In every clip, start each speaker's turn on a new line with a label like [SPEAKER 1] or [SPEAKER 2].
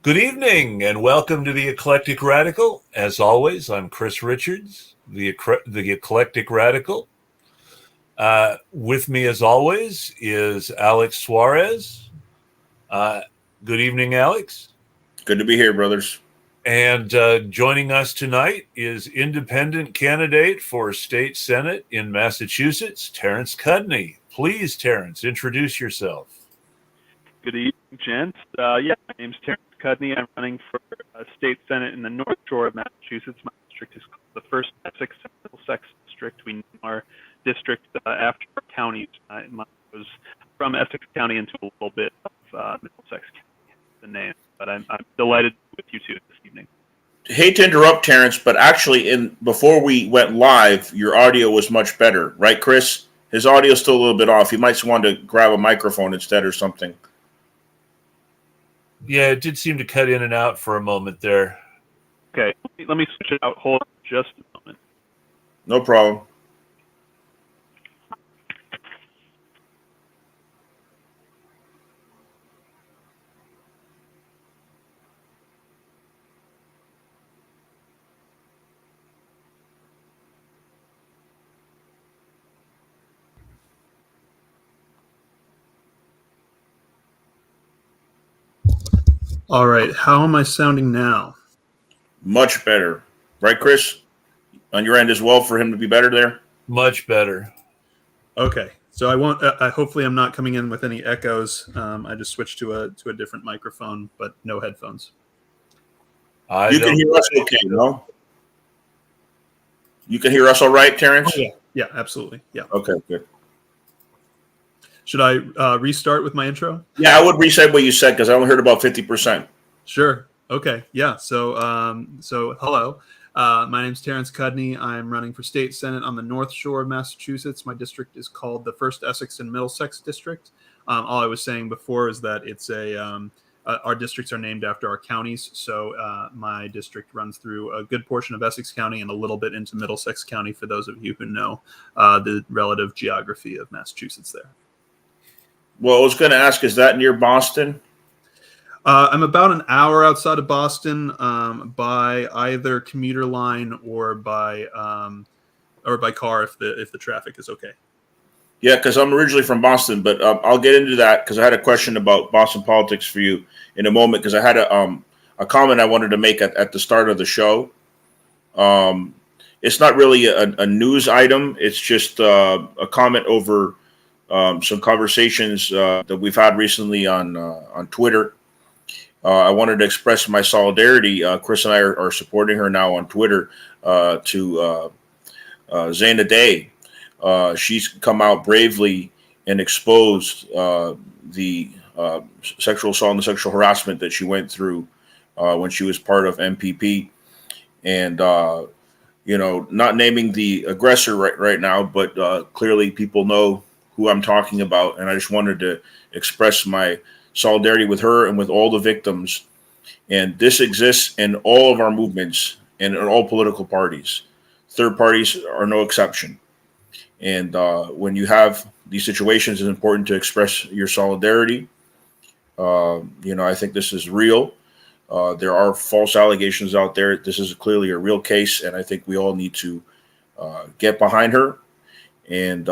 [SPEAKER 1] Good evening and welcome to the Eclectic Radical. As always, I'm Chris Richards, the Eclectic Radical. With me, as always, is Alex Suarez. Good evening, Alex.
[SPEAKER 2] Good to be here, brothers.
[SPEAKER 1] And joining us tonight is independent candidate for state senate in Massachusetts, Terrence Cudney. Please, Terrence, introduce yourself.
[SPEAKER 3] Good evening, gents. My name's Terrence Cudney. I'm running for state senate in the North Shore of Massachusetts. My district is called the First Essex Middlesex District. We name our district after our counties. I was from Essex County into a little bit of Middlesex County, the name. But I'm delighted with you two this evening.
[SPEAKER 2] Hate to interrupt, Terrence, but actually, before we went live, your audio was much better, right, Chris? His audio is still a little bit off. You might want to grab a microphone instead or something.
[SPEAKER 1] Yeah, it did seem to cut in and out for a moment there.
[SPEAKER 3] Okay, let me switch it out. Hold on just a moment.
[SPEAKER 2] No problem.
[SPEAKER 4] All right, how am I sounding now?
[SPEAKER 2] Much better. Right, Chris? On your end as well for him to be better there?
[SPEAKER 1] Much better.
[SPEAKER 4] Okay, so I won't. Hopefully, I'm not coming in with any echoes. I just switched to a different microphone, but no headphones.
[SPEAKER 2] You can hear us okay, no? You can hear us all right, Terrence?
[SPEAKER 4] Oh, yeah, absolutely. Yeah.
[SPEAKER 2] Okay, good.
[SPEAKER 4] Should I restart with my intro?
[SPEAKER 2] Yeah, I would reset what you said because I only heard about 50%.
[SPEAKER 4] Sure. Okay. Yeah. So hello. My name's Terrence Cudney. I'm running for state senate on the North Shore of Massachusetts. My district is called the First Essex and Middlesex District. All I was saying before is that it's our districts are named after our counties. So my district runs through a good portion of Essex County and a little bit into Middlesex County for those of you who know the relative geography of Massachusetts there.
[SPEAKER 2] Well, I was going to ask, is that near Boston?
[SPEAKER 4] I'm about an hour outside of Boston by either commuter line or by car if the traffic is okay.
[SPEAKER 2] Yeah, because I'm originally from Boston, but I'll get into that because I had a question about Boston politics for you in a moment because I had a comment I wanted to make at the start of the show. It's not really a news item. It's just a comment over some conversations that we've had recently on Twitter. I wanted to express my solidarity. Chris and I are supporting her now on Twitter to Zana Day. She's come out bravely and exposed the sexual assault and the sexual harassment that she went through when she was part of MPP. And, not naming the aggressor right now, but clearly people know who I'm talking about. And I just wanted to express my solidarity with her and with all the victims. And this exists in all of our movements and in all political parties. Third parties are no exception. And when you have these situations, it's important to express your solidarity. I think this is real. There are false allegations out there. This is clearly a real case, and I think we all need to get behind her and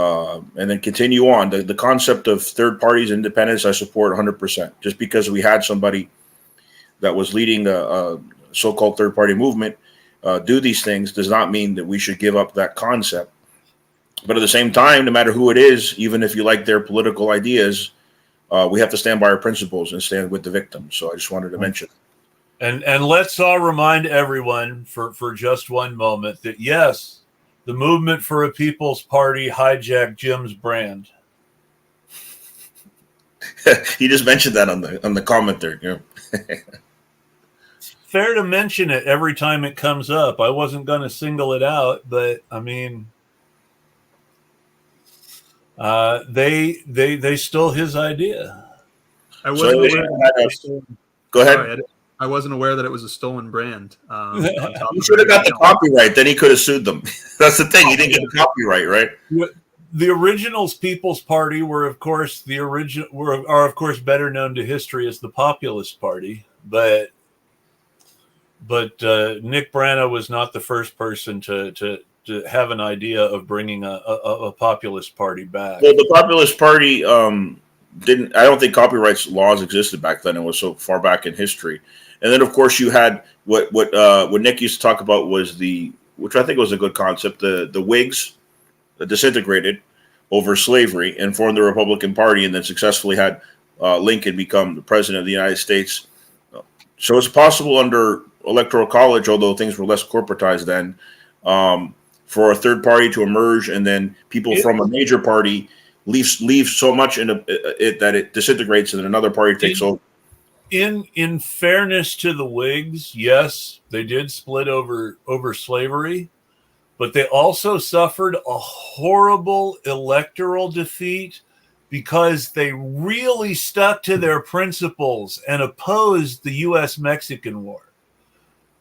[SPEAKER 2] then continue on. The concept of third parties, independence, I support 100%. Just because we had somebody that was leading a so-called third-party movement do these things does not mean that we should give up that concept. But at the same time, no matter who it is, even if you like their political ideas, we have to stand by our principles and stand with the victims. So I just wanted to mention.
[SPEAKER 1] And let's all remind everyone for just one moment that, yes, the movement for a People's Party hijacked Jim's brand.
[SPEAKER 2] He just mentioned that on the comment there. Yeah.
[SPEAKER 1] Fair to mention it every time it comes up. I wasn't going to single it out, but I mean, they stole his idea.
[SPEAKER 4] I wasn't aware
[SPEAKER 2] Go ahead.
[SPEAKER 4] I wasn't aware that it was a stolen brand.
[SPEAKER 2] You should have got the copyright. Then he could have sued them. That's the thing. He didn't get the copyright, right?
[SPEAKER 1] The originals People's Party were, of course, are of course better known to history as the Populist Party. but Nick Brana was not the first person to have an idea of bringing a populist party back.
[SPEAKER 2] Well, the Populist Party didn't. I don't think copyright laws existed back then. It was so far back in history. And then, of course, you had what Nick used to talk about was which I think was a good concept. The Whigs disintegrated over slavery and formed the Republican Party, and then successfully had Lincoln become the president of the United States. So it's possible under Electoral College, although things were less corporatized then, for a third party to emerge, and then people from a major party leave so much in it that it disintegrates, and then another party takes over.
[SPEAKER 1] In fairness to the Whigs, yes, they did split over slavery, but they also suffered a horrible electoral defeat because they really stuck to their principles and opposed the U.S.-Mexican War.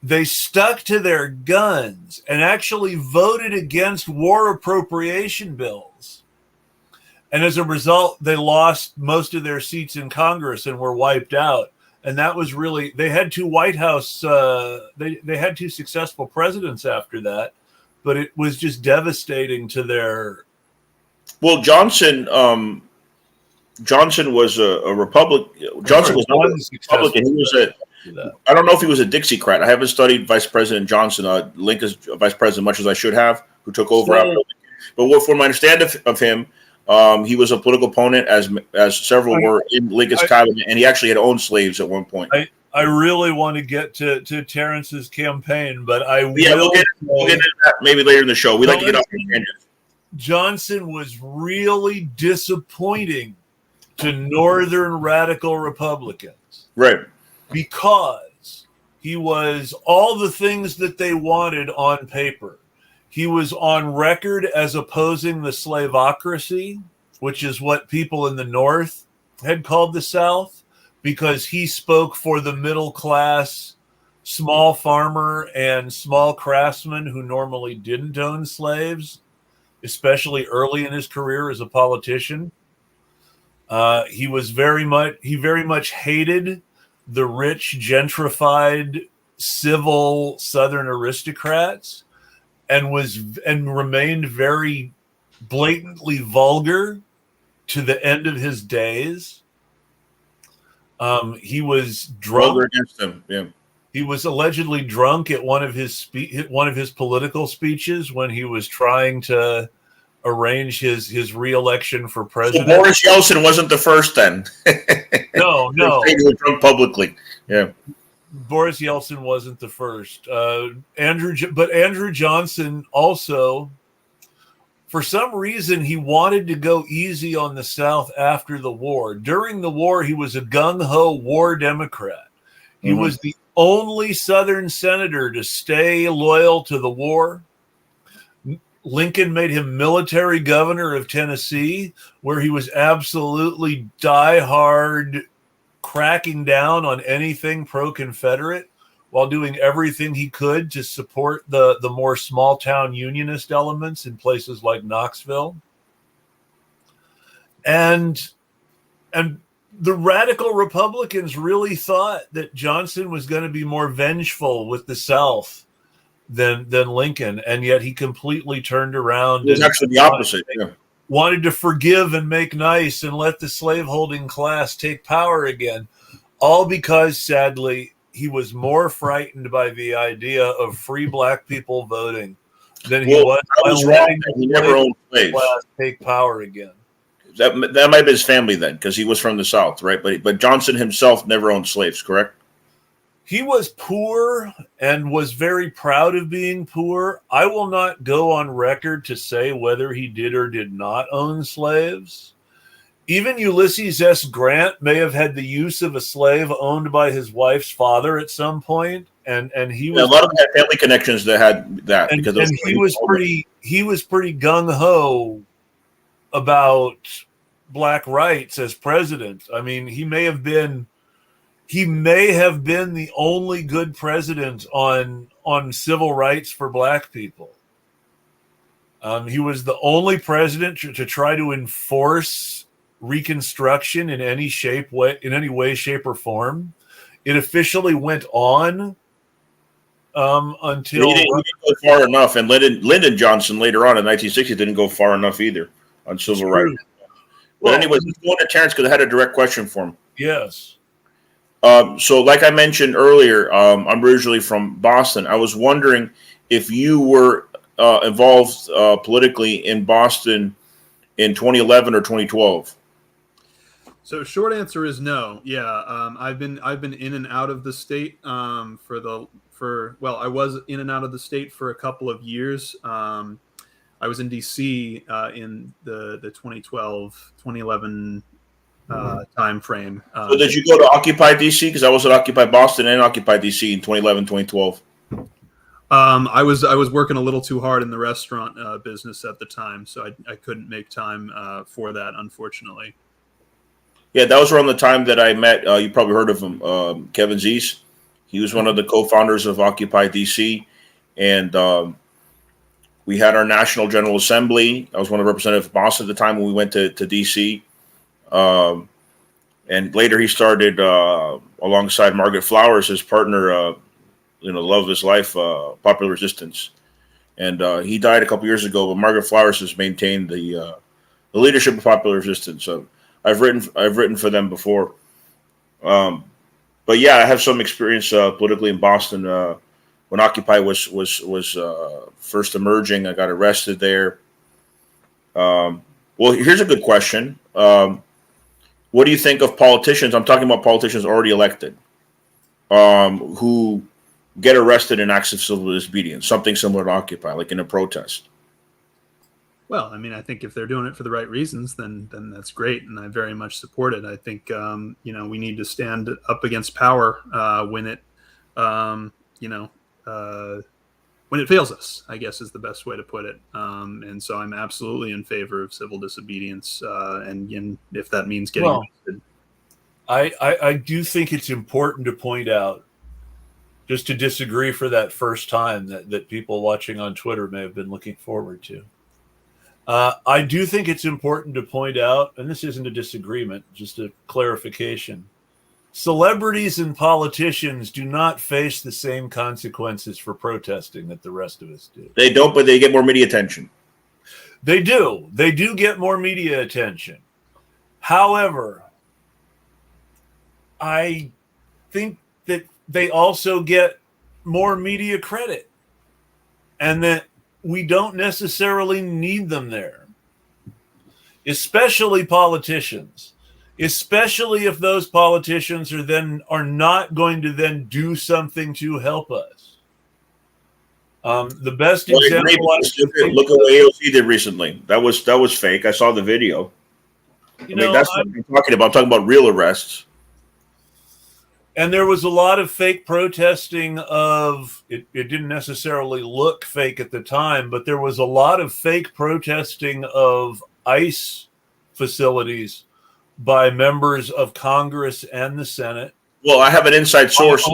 [SPEAKER 1] They stuck to their guns and actually voted against war appropriation bills. And as a result, they lost most of their seats in Congress and were wiped out. And that was really, they had two White House, they had two successful presidents after that, but it was just devastating to their.
[SPEAKER 2] Well, Johnson was a Republican. Johnson was not a Republican. He was I don't know if he was a Dixiecrat. I haven't studied Vice President Johnson, Lincoln's vice president, much as I should have, who took over after. But from my understanding of him, he was a political opponent, as several were in Lincoln's cabinet, and he actually had owned slaves at one point.
[SPEAKER 1] I really want to get to Terrence's campaign, but we'll
[SPEAKER 2] get into that maybe later in the show. We like to get off the tangent.
[SPEAKER 1] Johnson was really disappointing to Northern radical Republicans.
[SPEAKER 2] Right.
[SPEAKER 1] Because he was all the things that they wanted on paper. He was on record as opposing the slavocracy, which is what people in the North had called the South, because he spoke for the middle class, small farmer and small craftsman who normally didn't own slaves, especially early in his career as a politician. He very much hated the rich, gentrified, civil Southern aristocrats, and remained very blatantly vulgar to the end of his days. He was drunk.
[SPEAKER 2] Vulgar against him, yeah.
[SPEAKER 1] He was allegedly drunk at one of his political speeches when he was trying to arrange his re-election for president.
[SPEAKER 2] So Boris Yeltsin wasn't the first then.
[SPEAKER 1] No.
[SPEAKER 2] He was drunk publicly. Yeah.
[SPEAKER 1] Boris Yeltsin wasn't the first. Andrew Johnson also, for some reason, he wanted to go easy on the South after the war. During the war, he was a gung-ho war Democrat. He was the only Southern senator to stay loyal to the war. Lincoln made him military governor of Tennessee, where he was absolutely diehard, cracking down on anything pro-Confederate while doing everything he could to support the more small-town unionist elements in places like Knoxville. And the radical Republicans really thought that Johnson was going to be more vengeful with the South than Lincoln, and yet he completely turned around.
[SPEAKER 2] It was actually the opposite. Yeah.
[SPEAKER 1] Wanted to forgive and make nice and let the slaveholding class take power again, all because, sadly, he was more frightened by the idea of free black people voting than he was by letting the slave class take power again.
[SPEAKER 2] That might have been his family then, because he was from the South, right? But Johnson himself never owned slaves, correct?
[SPEAKER 1] He was poor and was very proud of being poor. I will not go on record to say whether he did or did not own slaves. Even Ulysses S. Grant may have had the use of a slave owned by his wife's father at some point, and he was
[SPEAKER 2] a lot of them had family connections that had that.
[SPEAKER 1] And he was pretty gung ho about black rights as president. I mean, he may have been the only good president on civil rights for black people. He was the only president to try to enforce Reconstruction in any way, shape, or form. it officially went on until
[SPEAKER 2] He didn't go far enough, and Lyndon Johnson later on in 1960 didn't go far enough either on civil rights. But anyways, let's go on to Terrence because I had a direct question for him.
[SPEAKER 1] Yes.
[SPEAKER 2] So, like I mentioned earlier, I'm originally from Boston. I was wondering if you were involved politically in Boston in 2011 or 2012.
[SPEAKER 4] So short answer is no. Yeah, I've been in and out of the state I was in and out of the state for a couple of years. I was in DC in the 2012 2011 time frame.
[SPEAKER 2] So did you go to Occupy DC? Because I was at Occupy Boston and Occupy DC in 2011, 2012.
[SPEAKER 4] I was working a little too hard in the restaurant business at the time, so I couldn't make time for that, unfortunately.
[SPEAKER 2] Yeah, that was around the time that I met. You probably heard of him, Kevin Zeese. He was one of the co-founders of Occupy DC, and we had our National General Assembly. I was one of the representatives of Boston at the time when we went to DC. And later he started alongside Margaret Flowers, his partner, the love of his life, Popular Resistance. And he died a couple years ago, but Margaret Flowers has maintained the leadership of Popular Resistance. So I've written for them before. But yeah, I have some experience politically in Boston. When Occupy was first emerging, I got arrested there. Well, here's a good question. What do you think of politicians? I'm talking about politicians already elected, who get arrested in acts of civil disobedience, something similar to Occupy, like in a protest.
[SPEAKER 4] Well, I mean, I think if they're doing it for the right reasons, then that's great, and I very much support it. I think we need to stand up against power when it when it fails us, I guess is the best way to put it. And so I'm absolutely in favor of civil disobedience, and if that means getting arrested.
[SPEAKER 1] I do think it's important to point out, just to disagree for that first time that people watching on Twitter may have been looking forward to. I do think it's important to point out, and this isn't a disagreement, just a clarification. Celebrities and politicians do not face the same consequences for protesting that the rest of us do.
[SPEAKER 2] They don't, but they get more media attention.
[SPEAKER 1] They do. They do get more media attention. However, I think that they also get more media credit, and that we don't necessarily need them there, especially politicians. Especially if those politicians are not going to then do something to help us. The best example.
[SPEAKER 2] Look at what AOC did recently. That was fake. I saw the video. That's what I'm talking about. I'm talking about real arrests.
[SPEAKER 1] And there was a lot of fake protesting of it. It didn't necessarily look fake at the time, but there was a lot of fake protesting of ICE facilities by members of Congress and the Senate.
[SPEAKER 2] Well, I have an inside source.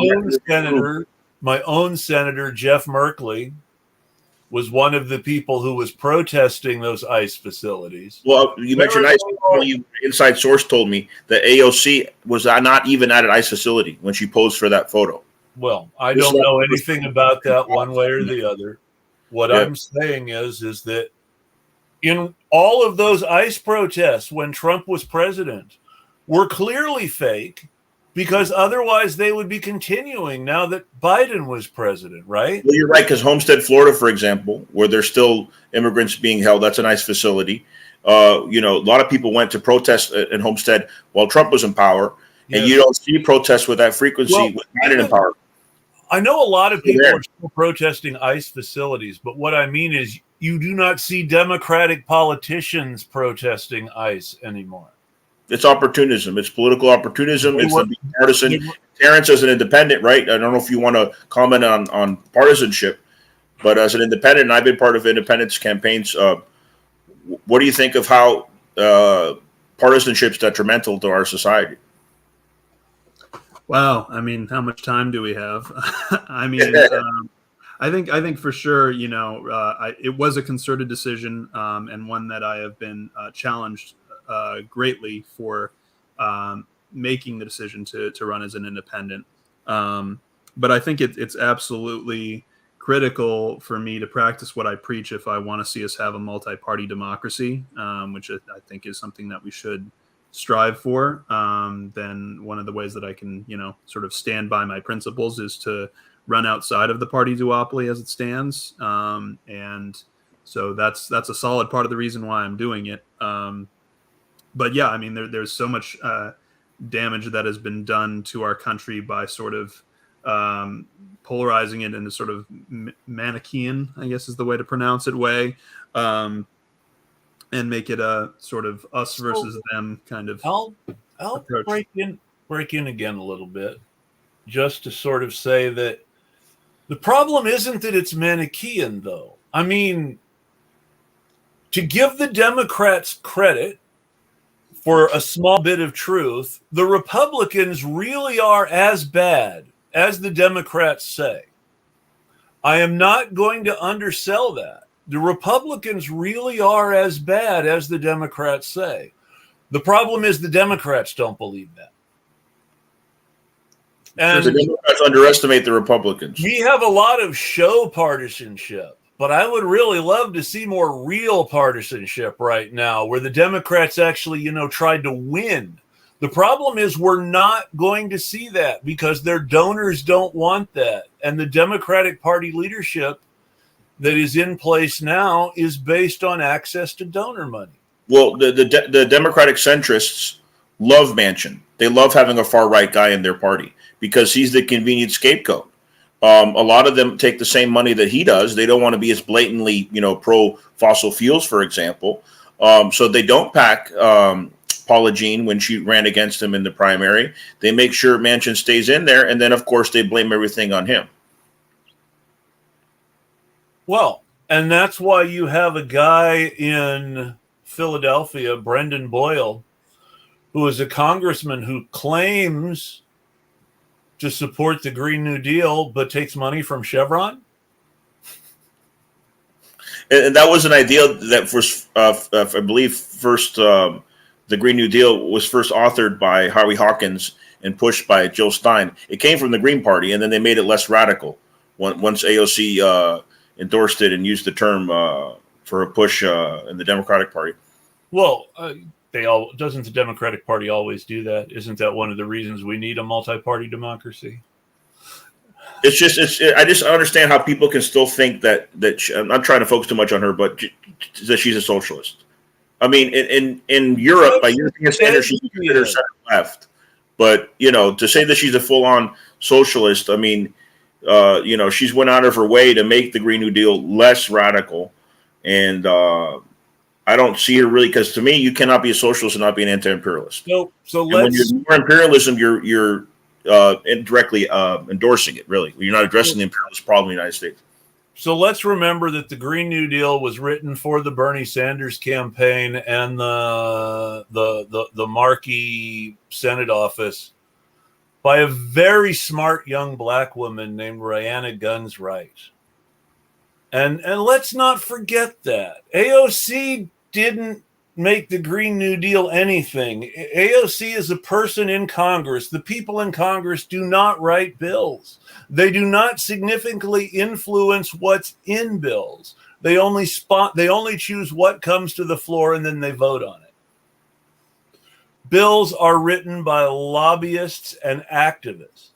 [SPEAKER 1] My own senator, Jeff Merkley, was one of the people who was protesting those ICE facilities.
[SPEAKER 2] Well, you mentioned ICE. Inside source told me that AOC was not even at an ICE facility when she posed for that photo.
[SPEAKER 1] Well, I don't know anything about that one way or the other. What I'm saying is that in all of those ICE protests when Trump was president were clearly fake, because otherwise they would be continuing now that Biden was president, right?
[SPEAKER 2] Well, you're right, because Homestead, Florida, for example, where there's still immigrants being held, that's a nice facility. A lot of people went to protest in Homestead while Trump was in power, and you don't see protests with that frequency with Biden in power.
[SPEAKER 1] I know a lot of people are still protesting ICE facilities, but what I mean is you do not see Democratic politicians protesting ICE anymore.
[SPEAKER 2] It's opportunism. It's political opportunism. It's partisan. Terrence, as an independent, right? I don't know if you want to comment on partisanship, but as an independent, and I've been part of independence campaigns. What do you think of how partisanship is detrimental to our society?
[SPEAKER 4] Wow. I mean, how much time do we have? I mean, I think for sure, it was a concerted decision, and one that I have been challenged greatly for making the decision to run as an independent. But I think it's absolutely critical for me to practice what I preach if I want to see us have a multi-party democracy, which I think is something that we should strive for. Then one of the ways that I can, sort of stand by my principles is to run outside of the party duopoly as it stands. And so that's a solid part of the reason why I'm doing it. But yeah, I mean, there's so much damage that has been done to our country by sort of polarizing it into sort of Manichaean, I guess is the way to pronounce it, way, and make it a sort of us versus them kind of.
[SPEAKER 1] I'll
[SPEAKER 4] approach.
[SPEAKER 1] break in again a little bit, just to sort of say that the problem isn't that it's Manichaean, though. I mean, to give the Democrats credit for a small bit of truth, the Republicans really are as bad as the Democrats say. I am not going to undersell that. The Republicans really are as bad as the Democrats say. The problem is the Democrats don't believe that. And
[SPEAKER 2] the Democrats underestimate the Republicans.
[SPEAKER 1] We have a lot of show partisanship, but I would really love to see more real partisanship right now where the Democrats actually, tried to win. The problem is we're not going to see that because their donors don't want that. And the Democratic Party leadership that is in place now is based on access to donor money.
[SPEAKER 2] Well, the Democratic centrists love Manchin. They love having a far-right guy in their party because he's the convenient scapegoat. A lot of them take the same money that he does. They don't want to be as blatantly, pro-fossil fuels, for example. So they don't pack Paula Jean when she ran against him in the primary. They make sure Manchin stays in there, and then, of course, they blame everything on him.
[SPEAKER 1] Well, and that's why you have a guy in Philadelphia, Brendan Boyle, who is a congressman who claims to support the Green New Deal, but takes money from Chevron.
[SPEAKER 2] And that was an idea that was, I believe, first the Green New Deal was first authored by Harvey Hawkins and pushed by Jill Stein. It came from the Green Party, and then they made it less radical once AOC endorsed it and used the term for a push in the Democratic Party.
[SPEAKER 1] Well, doesn't the Democratic Party always do that? Isn't that one of the reasons we need a multi-party democracy?
[SPEAKER 2] I just understand how people can still think that I'm not trying to focus too much on her, but that she's a socialist. I mean, in Europe, by European standards, she's considered center left. But to say that she's a full-on socialist, I mean, she's went out of her way to make the Green New Deal less radical, and I don't see her really, because to me, you cannot be a socialist and not be an anti-imperialist.
[SPEAKER 1] So
[SPEAKER 2] when you're more imperialism, you're indirectly endorsing it. Really, you're not addressing the imperialist problem in the United States.
[SPEAKER 1] So let's remember that the Green New Deal was written for the Bernie Sanders campaign and the Markey Senate office by a very smart young black woman named Rihanna Gunsright. And let's not forget that. AOC didn't make the Green New Deal anything. AOC is a person in Congress. The people in Congress do not write bills. They do not significantly influence what's in bills. They only choose what comes to the floor and then they vote on it. Bills are written by lobbyists and activists.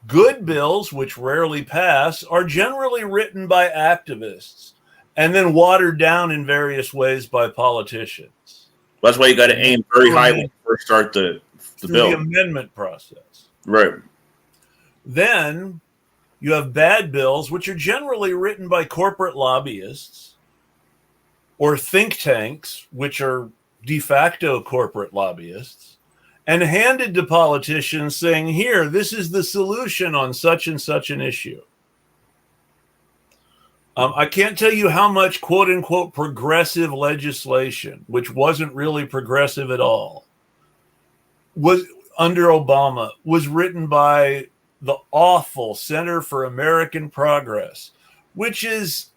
[SPEAKER 1] Good bills, which rarely pass, are generally written by activists and then watered down in various ways by politicians.
[SPEAKER 2] That's why you got to aim very high when you first start the bill.
[SPEAKER 1] The amendment process.
[SPEAKER 2] Right.
[SPEAKER 1] Then you have bad bills, which are generally written by corporate lobbyists or think tanks, which are de facto corporate lobbyists, and handed to politicians saying, here, this is the solution on such and such an issue. I can't tell you how much quote unquote progressive legislation, which wasn't really progressive at all, was under Obama, was written by the awful Center for American Progress, which is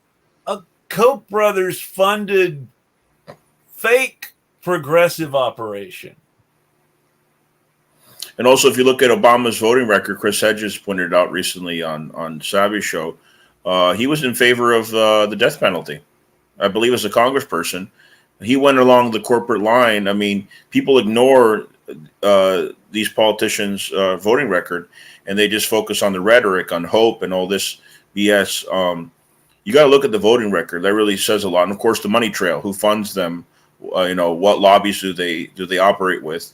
[SPEAKER 1] a Koch brothers funded fake progressive operation.
[SPEAKER 2] And also, if you look at Obama's voting record, Chris Hedges pointed it out recently on Savvy's show. He was in favor of the death penalty. I believe as a congressperson, he went along the corporate line. I mean, people ignore these politicians' voting record, and they just focus on the rhetoric, on hope, and all this BS. You got to look at the voting record. That really says a lot. And of course, the money trail. Who funds them? What lobbies do they operate with?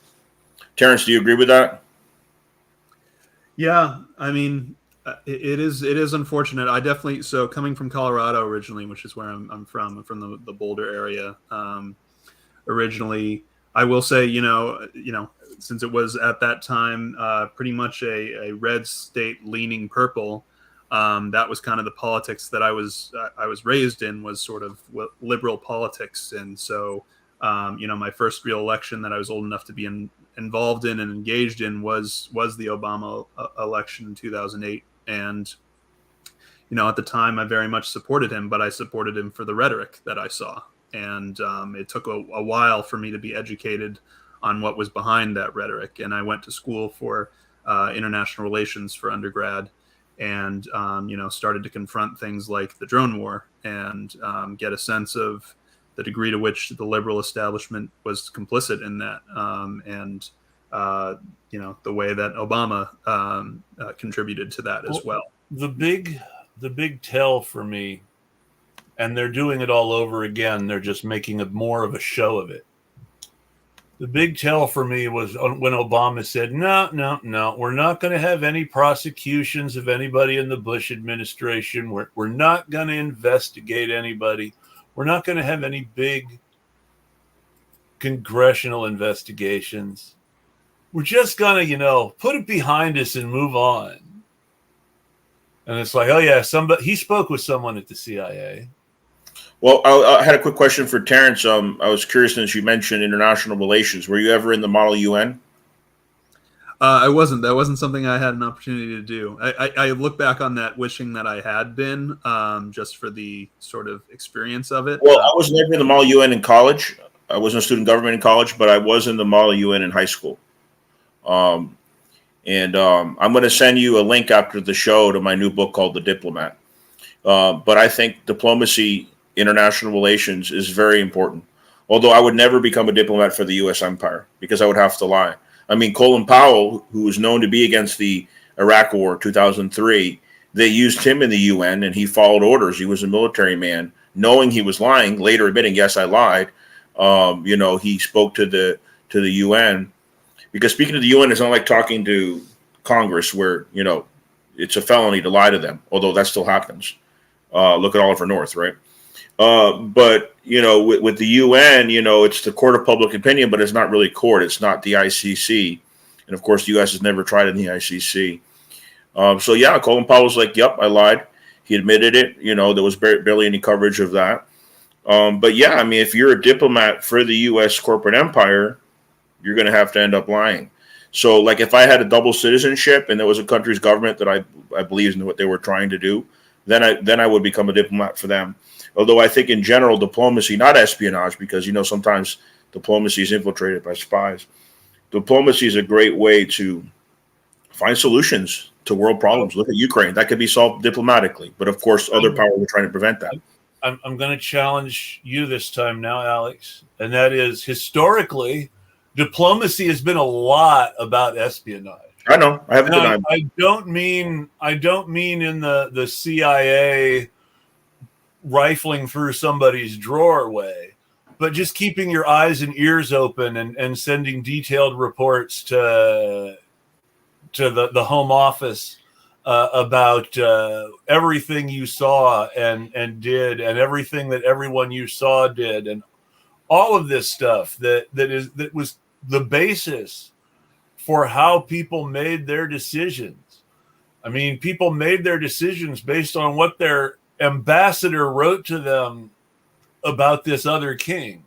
[SPEAKER 2] Terrence, do you agree with that?
[SPEAKER 4] Yeah, I mean, it is unfortunate. I definitely, so coming from Colorado originally, which is where I'm from the Boulder area. Originally, I will say, since it was at that time pretty much a red state leaning purple, that was kind of the politics that I was raised in, was sort of liberal politics. And so, my first real election that I was old enough to be involved in and engaged in was the Obama election in 2008. And, at the time I very much supported him, but I supported him for the rhetoric that I saw. And it took a while for me to be educated on what was behind that rhetoric. And I went to school for international relations for undergrad, and started to confront things like the drone war, and get a sense of the degree to which the liberal establishment was complicit in that, and the way that Obama contributed to that as well.
[SPEAKER 1] The big tell for me, and they're doing it all over again, they're just making more of a show of it. The big tell for me was when Obama said, no, we're not going to have any prosecutions of anybody in the Bush administration. We're not going to investigate anybody. We're not going to have any big congressional investigations. We're just going to, put it behind us and move on. And it's like, oh yeah, he spoke with someone at the CIA.
[SPEAKER 2] Well, I had a quick question for Terrence. I was curious, since you mentioned international relations. Were you ever in the Model UN?
[SPEAKER 4] I wasn't. That wasn't something I had an opportunity to do. I look back on that wishing that I had been, just for the sort of experience of it.
[SPEAKER 2] Well, I was never in the Model UN in college. I wasn't a student government in college, but I was in the Model UN in high school. I'm going to send you a link after the show to my new book called The Diplomat. But I think diplomacy, international relations, is very important. Although I would never become a diplomat for the U.S. empire, because I would have to lie. I mean, Colin Powell, who was known to be against the Iraq War 2003, they used him in the UN, and he followed orders. He was a military man, knowing he was lying, later admitting, yes, I lied. He spoke to the UN, because speaking to the UN is not like talking to Congress, where, it's a felony to lie to them, although that still happens. Look at Oliver North, right? But with the UN, it's the court of public opinion, but it's not really court. It's not the ICC. And of course, the U.S. has never tried in the ICC. So yeah, Colin Powell was like, yep, I lied. He admitted it. There was barely any coverage of that. But yeah, I mean, if you're a diplomat for the U.S. corporate empire, you're going to have to end up lying. So like, if I had a double citizenship and there was a country's government that I believed in what they were trying to do, then I would become a diplomat for them. Although I think in general, diplomacy, not espionage, because, sometimes diplomacy is infiltrated by spies. Diplomacy is a great way to find solutions to world problems. Look at Ukraine. That could be solved diplomatically. But of course, other powers are trying to prevent that.
[SPEAKER 1] I'm going to challenge you this time now, Alex. And that is, historically, diplomacy has been a lot about espionage.
[SPEAKER 2] I know. I haven't denied.
[SPEAKER 1] I don't mean in the CIA rifling through somebody's drawer way, but just keeping your eyes and ears open and sending detailed reports to the Home Office about everything you saw and did, and everything that everyone you saw did, and all of this stuff that was the basis for how people made their decisions. I mean, people made their decisions based on what their ambassador wrote to them about this other king.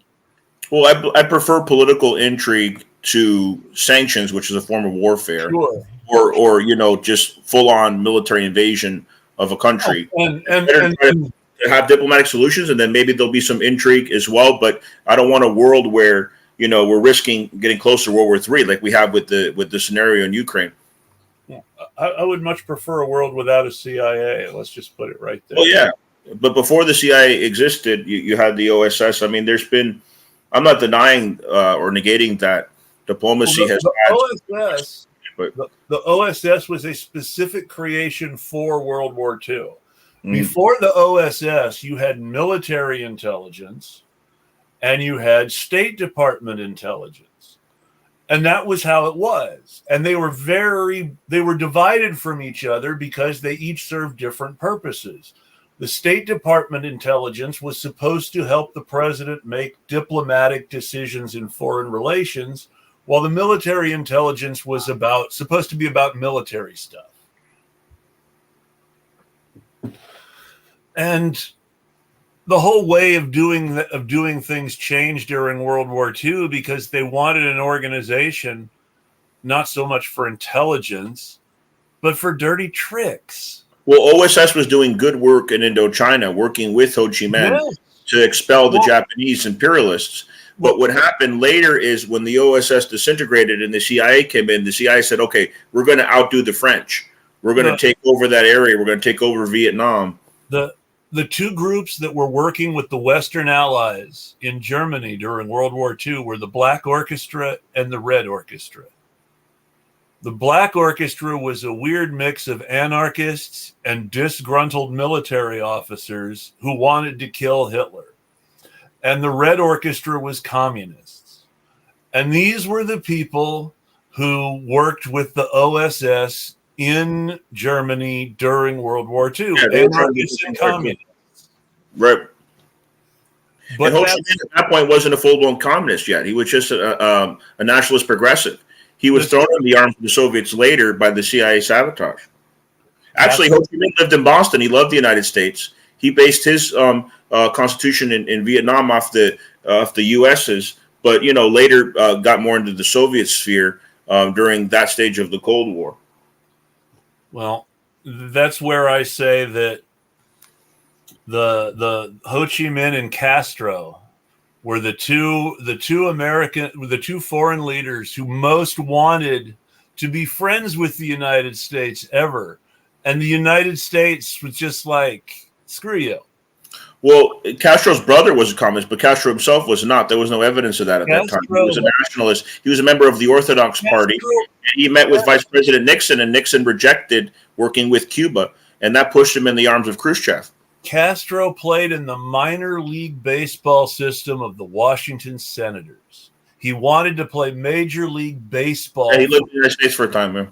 [SPEAKER 2] Well, I prefer political intrigue to sanctions, which is a form of warfare,
[SPEAKER 1] Sure.
[SPEAKER 2] or just full on military invasion of a country.
[SPEAKER 1] And
[SPEAKER 2] have diplomatic solutions, and then maybe there'll be some intrigue as well. But I don't want a world where we're risking getting closer to World War III, like we have with the scenario in Ukraine.
[SPEAKER 1] I would much prefer a world without a CIA. Let's just put it right there.
[SPEAKER 2] Oh yeah, but before the CIA existed, you had the OSS. I mean, I'm not denying or negating that diplomacy has
[SPEAKER 1] the OSS. But the OSS was a specific creation for World War II. Before the OSS, you had military intelligence and you had State Department intelligence. And that was how it was. And they were divided from each other because they each served different purposes. The State Department intelligence was supposed to help the president make diplomatic decisions in foreign relations, while the military intelligence was supposed to be about military stuff. And the whole way of doing things changed during World War II because they wanted an organization not so much for intelligence, but for dirty tricks.
[SPEAKER 2] Well, OSS was doing good work in Indochina, working with Ho Chi Minh to expel the Japanese imperialists. But what happened later is when the OSS disintegrated and the CIA came in, the CIA said, okay, we're going to outdo the French. We're going to take over that area. We're going to take over Vietnam.
[SPEAKER 1] The two groups that were working with the Western Allies in Germany during World War II were the Black Orchestra and the Red Orchestra. The Black Orchestra was a weird mix of anarchists and disgruntled military officers who wanted to kill Hitler. And the Red Orchestra was communists. And these were the people who worked with the OSS in Germany during World War II.
[SPEAKER 2] Yeah,
[SPEAKER 1] anarchists and communists.
[SPEAKER 2] Right.
[SPEAKER 1] But
[SPEAKER 2] and Ho Chi Minh at that point wasn't a full-blown communist yet. He was just a nationalist progressive. He was thrown in the arms of the Soviets later by the CIA sabotage. Actually, Ho Chi Minh lived in Boston. He loved the United States. He based his constitution in Vietnam off the US's, but later got more into the Soviet sphere during that stage of the Cold War.
[SPEAKER 1] Well, that's where I say that the Ho Chi Minh and Castro were the two foreign leaders who most wanted to be friends with the United States ever. And the United States was just like, screw you.
[SPEAKER 2] Well, Castro's brother was a communist, but Castro himself was not. There was no evidence of that at that time. He was a nationalist. He was a member of the Orthodox Party. And he met with Vice President Nixon, and Nixon rejected working with Cuba, and that pushed him in the arms of Khrushchev.
[SPEAKER 1] Castro played in the minor league baseball system of the Washington Senators. He wanted to play Major League Baseball.
[SPEAKER 2] And he lived in the United States for a time, man.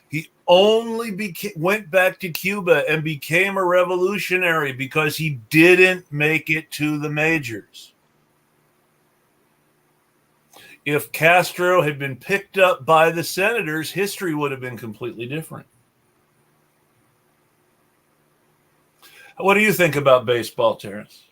[SPEAKER 1] He only went back to Cuba and became a revolutionary because he didn't make it to the majors. If Castro had been picked up by the Senators, history would have been completely different. What do you think about baseball, Terrence?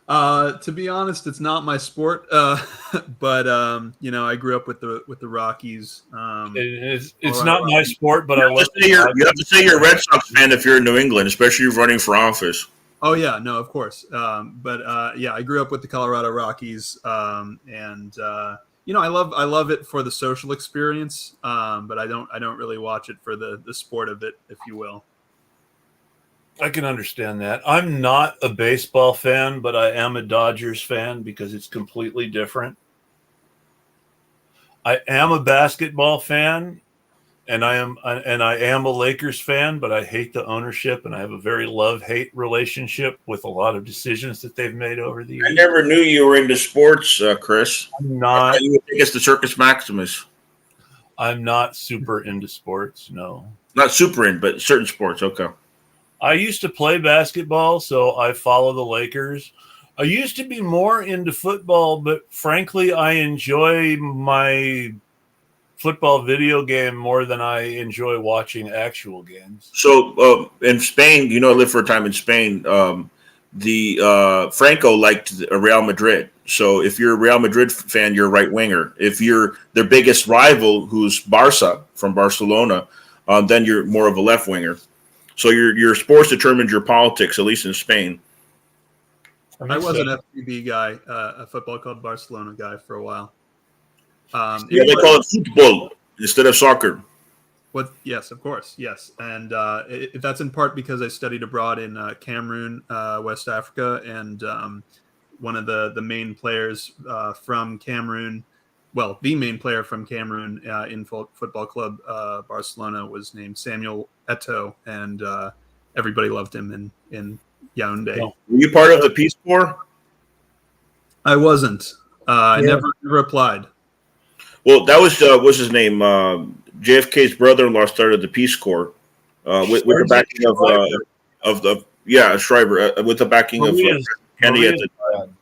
[SPEAKER 4] To be honest, it's not my sport, but I grew up with the Rockies.
[SPEAKER 1] It's not my sport, but you
[SPEAKER 2] have to say you're a Red Sox fan if you're in New England, especially if you're running for office.
[SPEAKER 4] Oh yeah, no, of course. I grew up with the Colorado Rockies, I love it for the social experience, but I don't really watch it for the sport of it, if you will.
[SPEAKER 1] I can understand that. I'm not a baseball fan, but I am a Dodgers fan because it's completely different. I am a basketball fan, and I am a Lakers fan, but I hate the ownership, and I have a very love-hate relationship with a lot of decisions that they've made over the years.
[SPEAKER 2] I never knew you were into sports, Chris.
[SPEAKER 1] I'm not.
[SPEAKER 2] I think it's the Circus Maximus.
[SPEAKER 1] I'm not super into sports, no.
[SPEAKER 2] Not super in, but certain sports, okay.
[SPEAKER 1] I used to play basketball, so I follow the Lakers. I used to be more into football, but frankly, I enjoy my football video game more than I enjoy watching actual games.
[SPEAKER 2] So in Spain, I lived for a time in Spain. Franco liked Real Madrid. So if you're a Real Madrid fan, you're a right winger. If you're their biggest rival, who's Barca from Barcelona, then you're more of a left winger. So your sports determines your politics, at least in Spain.
[SPEAKER 4] I was an FCB guy, a Football Club Barcelona guy for a while.
[SPEAKER 2] Yeah, they call it football instead of soccer.
[SPEAKER 4] Yes, of course, yes, and that's in part because I studied abroad in Cameroon, West Africa, and one of the main players from Cameroon, well, the main player from Cameroon in Football Club Barcelona was named Samuel Eto'o, and everybody loved him in Yaoundé.
[SPEAKER 2] Were you part of the Peace Corps?
[SPEAKER 4] I wasn't. I never applied.
[SPEAKER 2] Well, that was what's his name? JFK's brother-in-law started the Peace Corps with the backing of the Schreiber with the backing of Kennedy at the time.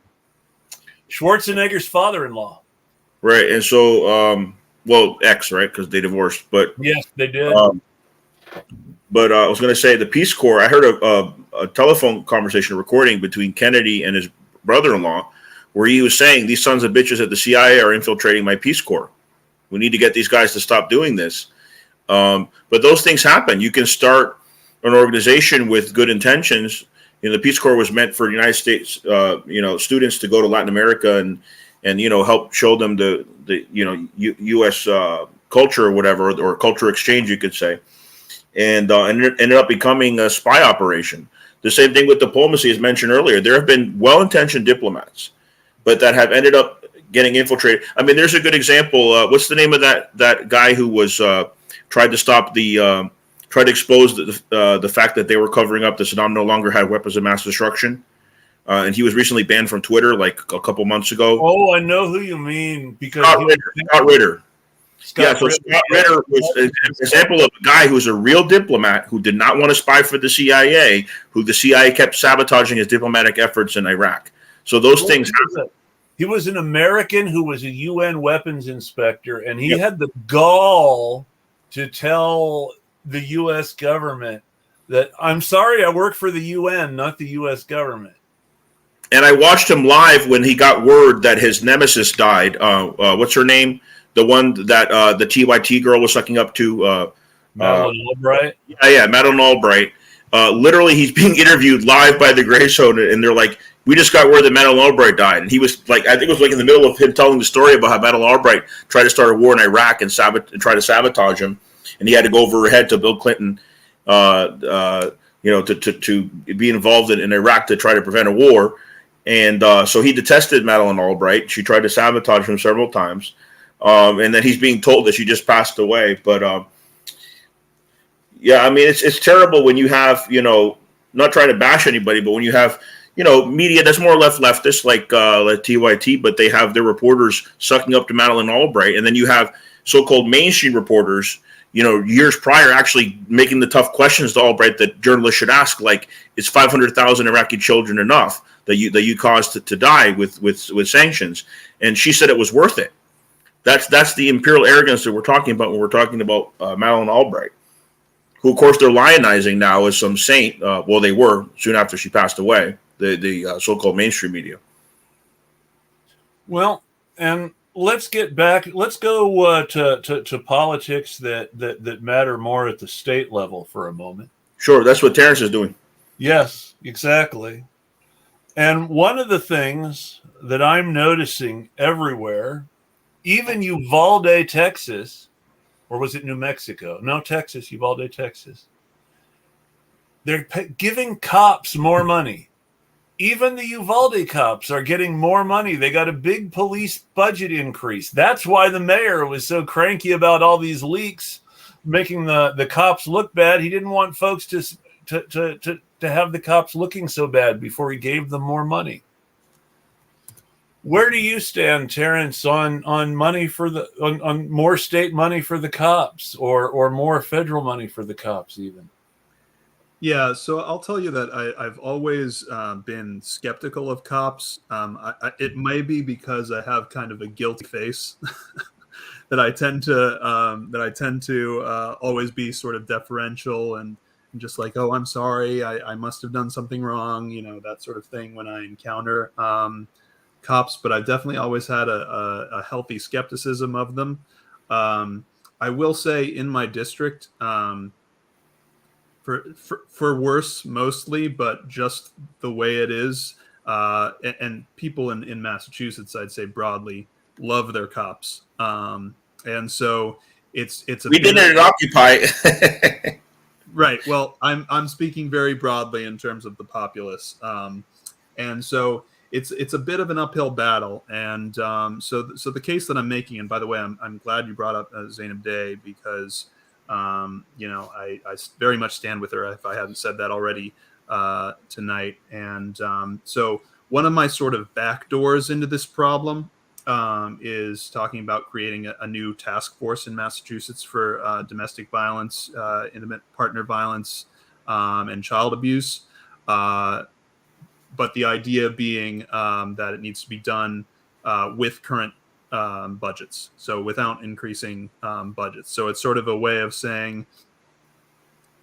[SPEAKER 1] Schwarzenegger's father-in-law.
[SPEAKER 2] Right, and so ex, right, because they divorced, but
[SPEAKER 1] yes, they did.
[SPEAKER 2] But I was going to say the Peace Corps. I heard a telephone conversation recording between Kennedy and his brother-in-law, where he was saying, "These sons of bitches at the CIA are infiltrating my Peace Corps. We need to get these guys to stop doing this." But those things happen. You can start an organization with good intentions. The Peace Corps was meant for United States, students to go to Latin America and help show them the U.S. Culture or whatever, or culture exchange, you could say. And it ended up becoming a spy operation. The same thing with diplomacy, as mentioned earlier. There have been well-intentioned diplomats, but that have ended up getting infiltrated. I mean, there's a good example. What's the name of that guy who was tried to expose the fact that they were covering up that Saddam no longer had weapons of mass destruction, and he was recently banned from Twitter like a couple months ago.
[SPEAKER 1] Oh, I know who you mean, because
[SPEAKER 2] Scott Ritter. Scott Ritter was an example of a guy who's a real diplomat who did not want to spy for the CIA, who the CIA kept sabotaging his diplomatic efforts in Iraq. So those things happen.
[SPEAKER 1] He was an American who was a UN weapons inspector, and he had the gall to tell the U.S. government that, "I'm sorry, I work for the UN, not the U.S. government."
[SPEAKER 2] And I watched him live when he got word that his nemesis died. What's her name? The one that the TYT girl was sucking up to.
[SPEAKER 1] Madeleine Albright?
[SPEAKER 2] Yeah, Madeleine Albright. Literally, he's being interviewed live by the Gray Zone, and they're like, "We just got word that Madeleine Albright died." And he was like, I think it was like in the middle of him telling the story about how Madeleine Albright tried to start a war in Iraq and try to sabotage him. And he had to go over her head to Bill Clinton, to be involved in Iraq to try to prevent a war. And so he detested Madeleine Albright. She tried to sabotage him several times. And then he's being told that she just passed away. But I mean, it's terrible when you have, not trying to bash anybody, but when you have, media that's more or less leftist, like TYT, but they have their reporters sucking up to Madeleine Albright. And then you have so-called mainstream reporters, years prior, actually making the tough questions to Albright that journalists should ask, like, is 500,000 Iraqi children enough that you caused to die with sanctions? And she said it was worth it. That's the imperial arrogance that we're talking about when we're talking about Madeleine Albright, who, of course, they're lionizing now as some saint. Well, they were soon after she passed away, the so-called mainstream media.
[SPEAKER 1] Well, and let's get back. Let's go to politics that matter more at the state level for a moment.
[SPEAKER 2] Sure, that's what Terrence is doing.
[SPEAKER 1] Yes, exactly. And one of the things that I'm noticing everywhere, even Uvalde, Texas, or was it New Mexico? No, Texas, Uvalde, Texas. They're giving cops more money. Even the Uvalde cops are getting more money. They got a big police budget increase. That's why the mayor was so cranky about all these leaks, making the cops look bad. He didn't want folks to have the cops looking so bad before he gave them more money. Where do you stand, Terrence, on money for on more state money for the cops, or more federal money for the cops even?
[SPEAKER 4] Yeah, so I'll tell you that I've always been skeptical of cops. It may be because I have kind of a guilty face that I tend to always be sort of deferential and just like, oh, I'm sorry, I must have done something wrong, that sort of thing when I encounter cops. But I've definitely always had a healthy skepticism of them. I will say in my district, for worse mostly, but just the way it is, and people in Massachusetts, I'd say broadly, love their cops. And so it's a
[SPEAKER 2] We did it at Occupy.
[SPEAKER 4] right. Well, I'm speaking very broadly in terms of the populace, and so it's a bit of an uphill battle. And so the case that I'm making, and by the way, I'm glad you brought up Zainab Day, because I very much stand with her, if I hadn't said that already tonight. And so one of my sort of back doors into this problem is talking about creating a new task force in Massachusetts for domestic violence, intimate partner violence, and child abuse. But the idea being that it needs to be done with current budgets, so without increasing budgets. So it's sort of a way of saying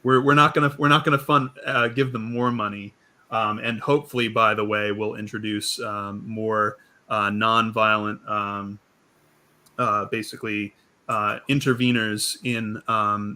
[SPEAKER 4] we're not gonna fund give them more money, and hopefully, by the way, we'll introduce more nonviolent, basically interveners in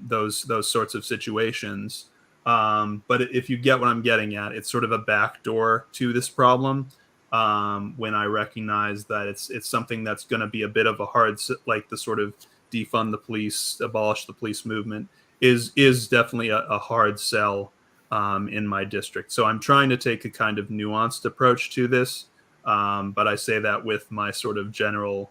[SPEAKER 4] those sorts of situations. But if you get what I'm getting at, it's sort of a backdoor to this problem. When I recognize that it's something that's going to be a bit of a hard, like the sort of defund the police, abolish the police movement is definitely a hard sell in my district. So I'm trying to take a kind of nuanced approach to this, but I say that with my sort of general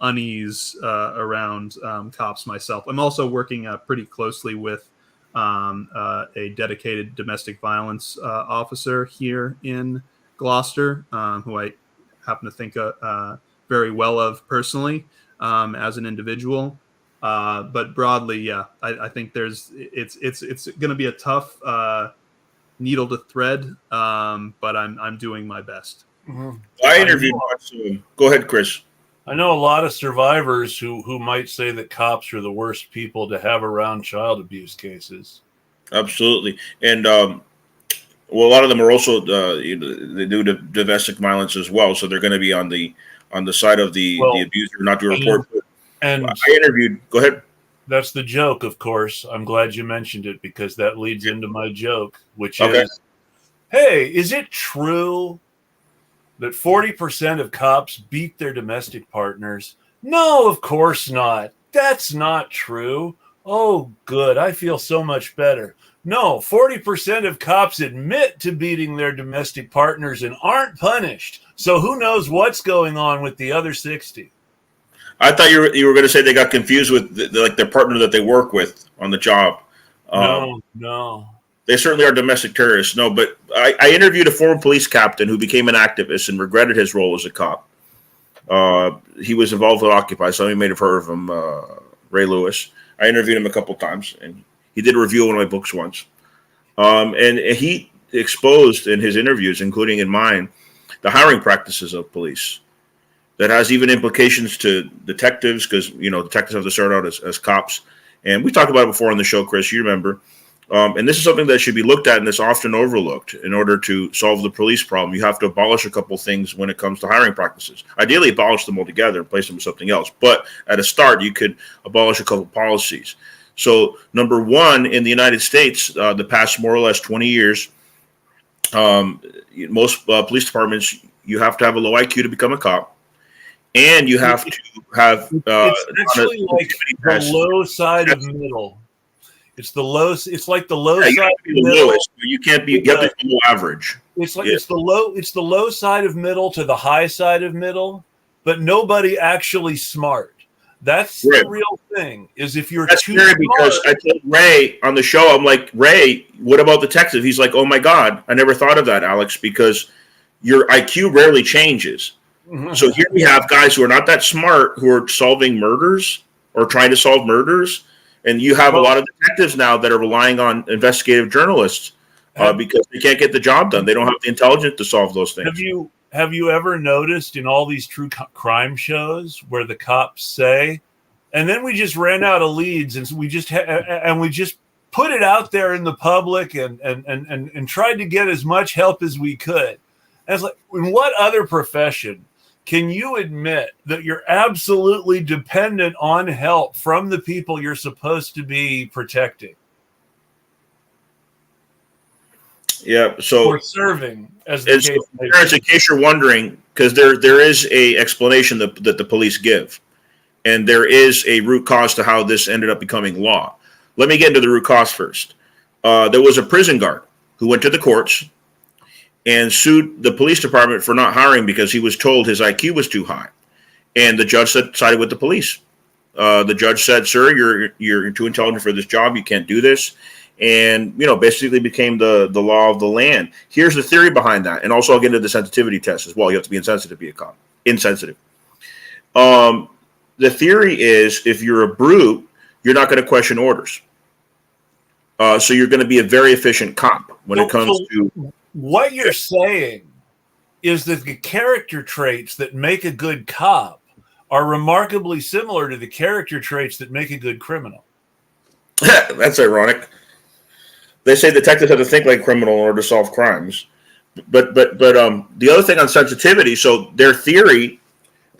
[SPEAKER 4] unease around cops myself. I'm also working pretty closely with a dedicated domestic violence officer here in Gloucester, who I happen to think very well of personally as an individual. But broadly, yeah, I think it's going to be a tough needle to thread, but I'm doing my best.
[SPEAKER 1] Mm-hmm.
[SPEAKER 2] I interviewed him. Go ahead, Chris.
[SPEAKER 1] I know a lot of survivors who might say that cops are the worst people to have around child abuse cases.
[SPEAKER 2] Absolutely. And well, a lot of them are also they do domestic violence as well, so they're going to be on the side of the abuser, not to report.
[SPEAKER 1] And
[SPEAKER 2] I interviewed. Go ahead.
[SPEAKER 1] That's the joke, of course. I'm glad you mentioned it, because that leads into my joke, which is, hey, is it true that 40% of cops beat their domestic partners? No, of course not. That's not true. Oh, good. I feel so much better. No, 40% of cops admit to beating their domestic partners and aren't punished. So who knows what's going on with the other 60?
[SPEAKER 2] I thought you were going to say they got confused with their partner that they work with on the job.
[SPEAKER 1] No.
[SPEAKER 2] They certainly are domestic terrorists. No, but I interviewed a former police captain who became an activist and regretted his role as a cop. He was involved with Occupy. Some of you may have heard of him, Ray Lewis. I interviewed him a couple times, and he did a review of one of my books once. And he exposed in his interviews, including in mine, the hiring practices of police. That has even implications to detectives, because detectives have to start out as cops. And we talked about it before on the show, Chris. You remember. And this is something that should be looked at and that's often overlooked. In order to solve the police problem, you have to abolish a couple things when it comes to hiring practices. Ideally, abolish them altogether and replace them with something else. But at a start, you could abolish a couple policies. So, number one, in the United States, the past more or less 20 years, most police departments, you have to have a low IQ to become a cop. And you have to have.
[SPEAKER 1] It's actually like the low side of middle. It's the low. It's like the low side of middle.
[SPEAKER 2] Lowest. You can't be below average.
[SPEAKER 1] It's like it's the low. It's the low side of middle to the high side of middle, but nobody actually smart. That's the real thing. Is if you're too smart.
[SPEAKER 2] Because I told Ray on the show, I'm like, Ray, what about detective? He's like, oh my God, I never thought of that, Alex, because your IQ rarely changes. So here we have guys who are not that smart who are solving murders or trying to solve murders. And you have a lot of detectives now that are relying on investigative journalists because they can't get the job done. They don't have the intelligence to solve those things.
[SPEAKER 1] Have you ever noticed in all these true crime shows where the cops say, and then we just ran out of leads and we just put it out there in the public and tried to get as much help as we could. And it's like, in what other profession can you admit that you're absolutely dependent on help from the people you're supposed to be protecting?
[SPEAKER 2] Yeah. So
[SPEAKER 1] or serving, as the
[SPEAKER 2] and
[SPEAKER 1] case
[SPEAKER 2] so,
[SPEAKER 1] may
[SPEAKER 2] parents,
[SPEAKER 1] be.
[SPEAKER 2] in case you're wondering, because there is a explanation that the police give, and there is a root cause to how this ended up becoming law. Let me get into the root cause first. There was a prison guard who went to the courts and sued the police department for not hiring because he was told his IQ was too high, and the judge sided with the police. The judge said, "Sir, you're too intelligent for this job. You can't do this." And basically became the law of the land. Here's the theory behind that, and also I'll get into the sensitivity test as well. You have to be insensitive to be a cop. Insensitive. The theory is if you're a brute, you're not going to question orders. So you're going to be a very efficient cop when it comes to
[SPEAKER 1] what you're saying is that the character traits that make a good cop are remarkably similar to the character traits that make a good criminal.
[SPEAKER 2] That's ironic. They say detectives have to think like criminal in order to solve crimes. But the other thing on sensitivity, so their theory,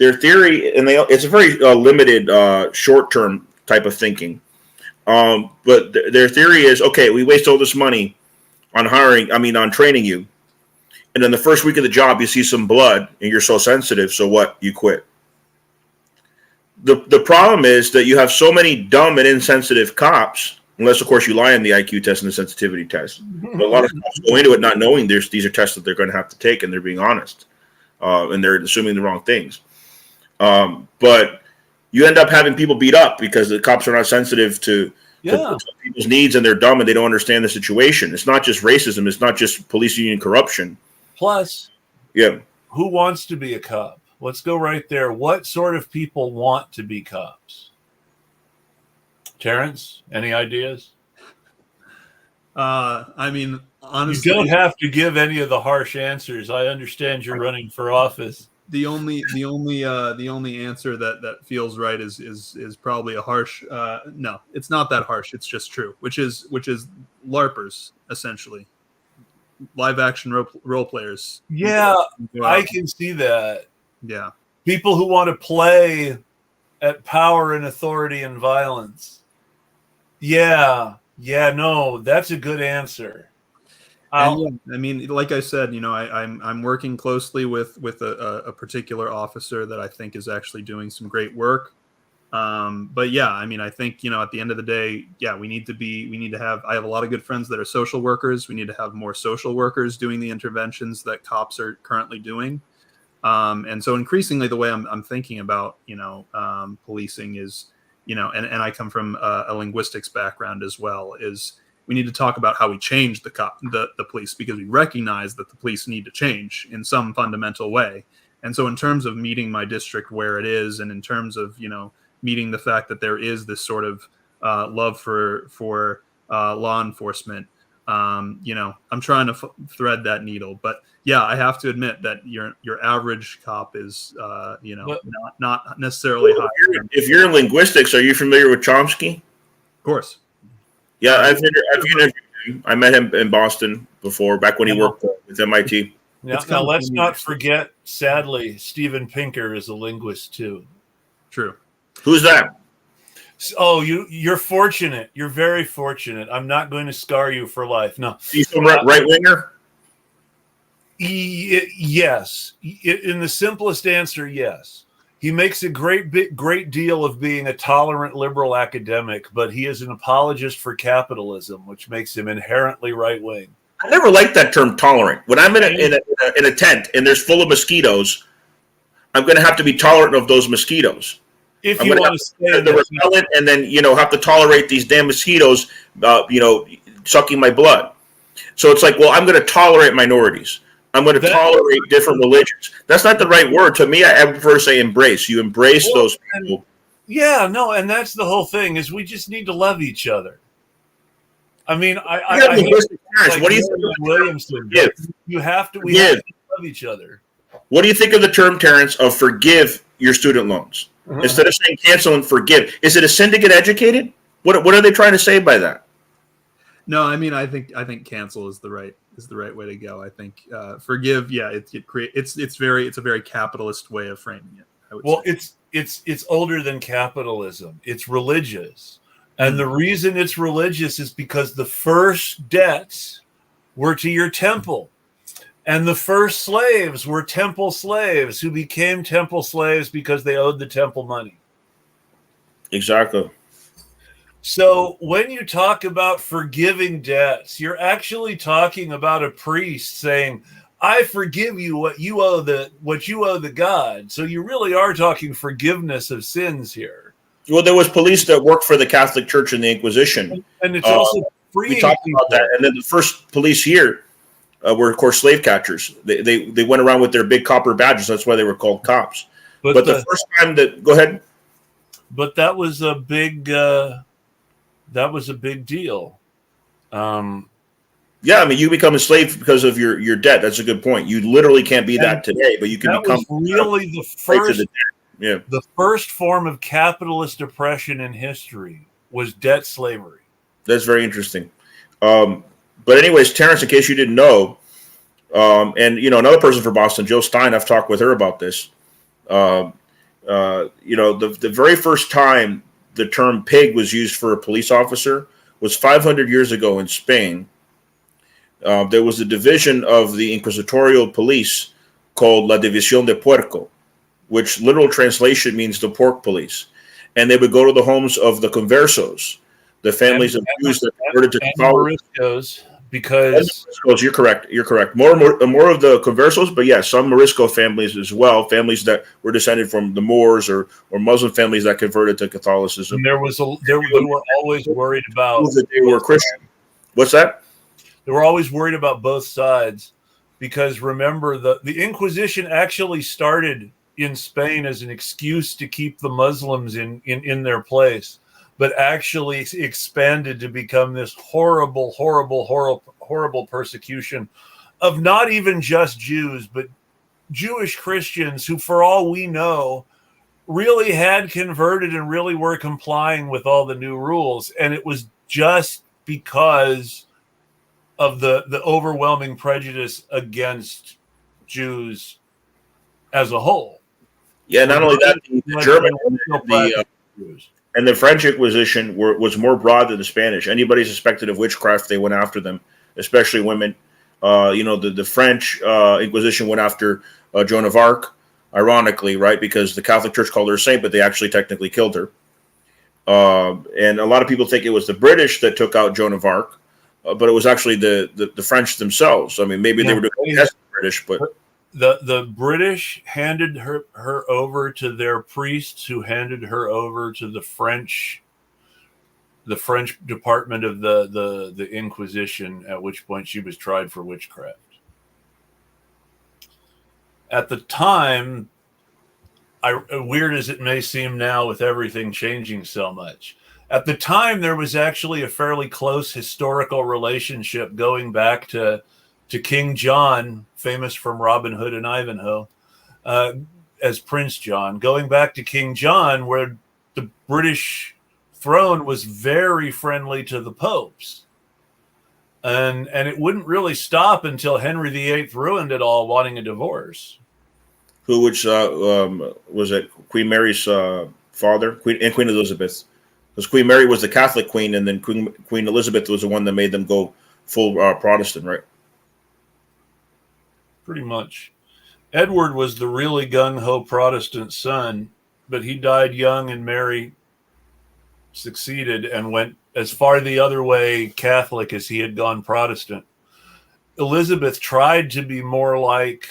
[SPEAKER 2] and it's a very limited, short-term type of thinking. But their theory is, okay, we waste all this money on on training you, and then the first week of the job, you see some blood, and you're so sensitive. So what? You quit. The problem is that you have so many dumb and insensitive cops. Unless, of course, you lie on the IQ test and the sensitivity test. But a lot of cops go into it not knowing these are tests that they're going to have to take, and they're being honest, and they're assuming the wrong things. But you end up having people beat up because the cops are not sensitive to people's needs, and they're dumb and they don't understand the situation. It's not just racism. It's not just police union corruption.
[SPEAKER 1] Plus, who wants to be a cop? Let's go right there. What sort of people want to be cops? Terrence, any ideas?
[SPEAKER 4] Honestly,
[SPEAKER 1] you don't have to give any of the harsh answers. I understand you're running for office.
[SPEAKER 4] The only answer that feels right is probably a harsh. No, it's not that harsh. It's just true, which is LARPers, essentially, live action role players.
[SPEAKER 1] Yeah, I can see that.
[SPEAKER 4] Yeah,
[SPEAKER 1] people who want to play at power and authority and violence. No, that's a good answer.
[SPEAKER 4] Like I said, I'm working closely with a particular officer that I think is actually doing some great work. But I think at the end of the day, we need to have. I have a lot of good friends that are social workers. We need to have more social workers doing the interventions that cops are currently doing. And so increasingly, the way I'm thinking about policing is. And I come from a linguistics background as well, is we need to talk about how we change the police, because we recognize that the police need to change in some fundamental way. And so in terms of meeting my district where it is, and in terms of, meeting the fact that there is this sort of love for law enforcement, I'm trying to thread that needle. But I have to admit that your average cop is, not necessarily high.
[SPEAKER 2] If you're in linguistics, are you familiar with Chomsky?
[SPEAKER 4] Of course.
[SPEAKER 2] Yeah, I've interviewed him. I met him in Boston before, back when he worked with MIT.
[SPEAKER 1] Now, let's not forget, sadly, Steven Pinker is a linguist too.
[SPEAKER 4] True.
[SPEAKER 2] Who's that?
[SPEAKER 1] Oh, you're fortunate. You're very fortunate. I'm not going to scar you for life. No.
[SPEAKER 2] He's a right-winger?
[SPEAKER 1] Yes. In the simplest answer, yes. He makes a great deal of being a tolerant liberal academic, but he is an apologist for capitalism, which makes him inherently right-wing.
[SPEAKER 2] I never liked that term tolerant. When I'm in a tent and there's full of mosquitoes, I'm going to have to be tolerant of those mosquitoes.
[SPEAKER 1] If you want to stay in
[SPEAKER 2] the repellent, and then have to tolerate these damn mosquitoes, sucking my blood. So it's like, well, I'm going to tolerate minorities. I'm going to tolerate different religions. That's not the right word. To me, I prefer to say embrace. You embrace those people.
[SPEAKER 1] And that's the whole thing, is we just need to love each other. I mean,
[SPEAKER 2] what do you think of
[SPEAKER 1] Williamson? We have to love each other.
[SPEAKER 2] What do you think of the term, Terrence, of forgive your student loans? Uh-huh. Instead of saying cancel and forgive, is it a sin to get educated? What are they trying to say by that?
[SPEAKER 4] No, I think cancel is the right way to go. I think forgive, it's a very capitalist way of framing it.
[SPEAKER 1] It's older than capitalism. It's religious. And the reason it's religious is because the first debts were to your temple. And the first slaves were temple slaves who became temple slaves because they owed the temple money.
[SPEAKER 2] Exactly.
[SPEAKER 1] So when you talk about forgiving debts, you're actually talking about a priest saying, I forgive you what you owe the God. So you really are talking forgiveness of sins here.
[SPEAKER 2] Well, there was police that worked for the Catholic Church in the Inquisition.
[SPEAKER 1] And it's also freeing
[SPEAKER 2] we talked
[SPEAKER 1] people.
[SPEAKER 2] about that. And then the first police here were, of course, slave catchers. They went around with their big copper badges. That's why they were called cops. But the first time that, go ahead.
[SPEAKER 1] But that was a big deal.
[SPEAKER 2] Yeah, I mean, you become a slave because of your debt. That's a good point. You literally can't be that today, but you can become
[SPEAKER 1] really the first.
[SPEAKER 2] Yeah.
[SPEAKER 1] The first form of capitalist oppression in history was debt slavery.
[SPEAKER 2] That's very interesting. But anyways, Terrence, in case you didn't know, and another person from Boston, Jill Stein, I've talked with her about this. The very first time the term pig was used for a police officer was 500 years ago in Spain. There was a division of the inquisitorial police called La División de Puerco, which literal translation means the pork police. And they would go to the homes of the conversos, the families of Jews that converted to Catholicism. Because you're correct. More of the conversos, but yes, some Morisco families as well, families that were descended from the Moors or Muslim families that converted to Catholicism.
[SPEAKER 1] And they were always worried about
[SPEAKER 2] that they were Christian. What's that?
[SPEAKER 1] They were always worried about both sides, because remember, the Inquisition actually started in Spain as an excuse to keep the Muslims in their place, but actually expanded to become this horrible persecution of not even just Jews, but Jewish Christians who, for all we know, really had converted and really were complying with all the new rules. And it was just because of the overwhelming prejudice against Jews as a whole.
[SPEAKER 2] Yeah, not only that, the German and the French Inquisition was more broad than the Spanish. Anybody suspected of witchcraft, they went after them, especially women. The French Inquisition went after Joan of Arc, ironically, right? Because the Catholic Church called her a saint, but they actually technically killed her. And a lot of people think it was the British that took out Joan of Arc. But it was actually the French themselves. I mean, maybe they were doing the British, but
[SPEAKER 1] the British handed her over to their priests, who handed her over to the French department of the Inquisition. At which point she was tried for witchcraft. At the time, weird as it may seem now, with everything changing so much. At the time, there was actually a fairly close historical relationship going back to King John, famous from Robin Hood and Ivanhoe, as Prince John, going back to King John, where the British throne was very friendly to the popes. And it wouldn't really stop until Henry VIII ruined it all, wanting a divorce.
[SPEAKER 2] Which was it? Queen Mary's father, Queen Elizabeth. Because Queen Mary was the Catholic queen, and then Queen Elizabeth was the one that made them go full Protestant, right?
[SPEAKER 1] Pretty much. Edward was the really gung-ho Protestant son, but he died young, and Mary succeeded and went as far the other way Catholic as he had gone Protestant. Elizabeth tried to be more like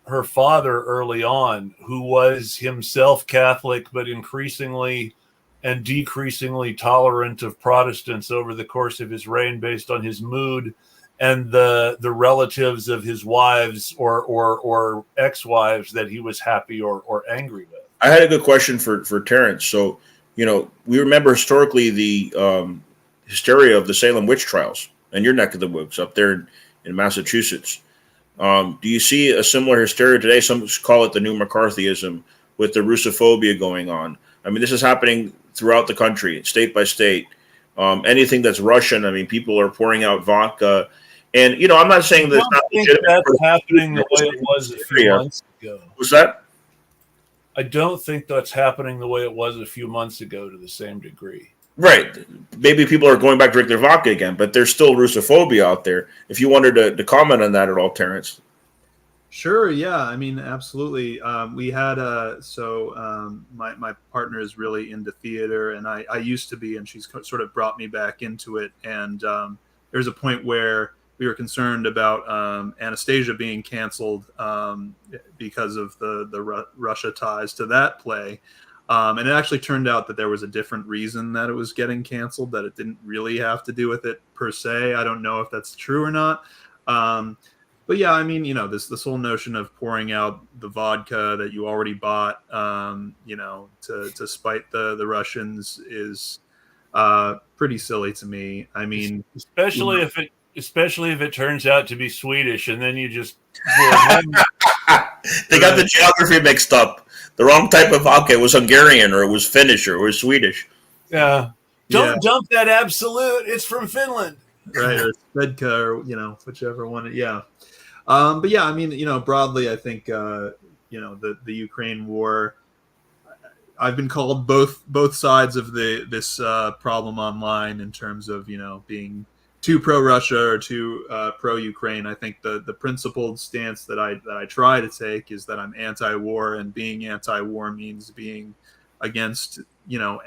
[SPEAKER 1] her father early on, who was himself Catholic, but increasingly and decreasingly tolerant of Protestants over the course of his reign, based on his mood and the relatives of his wives or ex-wives that he was happy or angry with.
[SPEAKER 2] I had a good question for Terrence. So, we remember historically the hysteria of the Salem witch trials and your neck of the woods up there in Massachusetts. Do you see a similar hysteria today? Some call it the new McCarthyism, with the Russophobia going on. I mean, this is happening throughout the country, state by state. Anything that's Russian, I mean, people are pouring out vodka. And, I'm not saying that's not legitimate.
[SPEAKER 1] That's happening the way it was a few months ago.
[SPEAKER 2] What's that?
[SPEAKER 1] I don't think that's happening the way it was a few months ago to the same degree.
[SPEAKER 2] Right. maybe people are going back to drink their vodka again, but there's still Russophobia out there. If you wanted to comment on that at all, Terrence.
[SPEAKER 4] Sure. Yeah. I mean, absolutely. We had my partner is really into theater, and I used to be, and she's sort of brought me back into it. And there's a point where we were concerned about Anastasia being canceled because of the Russia ties to that play. And it actually turned out that there was a different reason that it was getting canceled, that it didn't really have to do with it per se. I don't know if that's true or not. But yeah, I mean, this whole notion of pouring out the vodka that you already bought, to spite the Russians is pretty silly to me. I mean,
[SPEAKER 1] especially if it turns out to be Swedish, and then you just
[SPEAKER 2] they got the geography mixed up. The wrong type of vodka. It was Hungarian, or it was Finnish, or it was Swedish.
[SPEAKER 1] Yeah. Don't dump that Absolute. It's from Finland.
[SPEAKER 4] Right, or Svedka, or whichever one. Yeah. But yeah, I mean, broadly, I think the Ukraine war. I've been called both sides of this problem online in terms of being too pro-Russia or too pro-Ukraine. I think the principled stance that I try to take is that I'm anti-war, and being anti-war means being against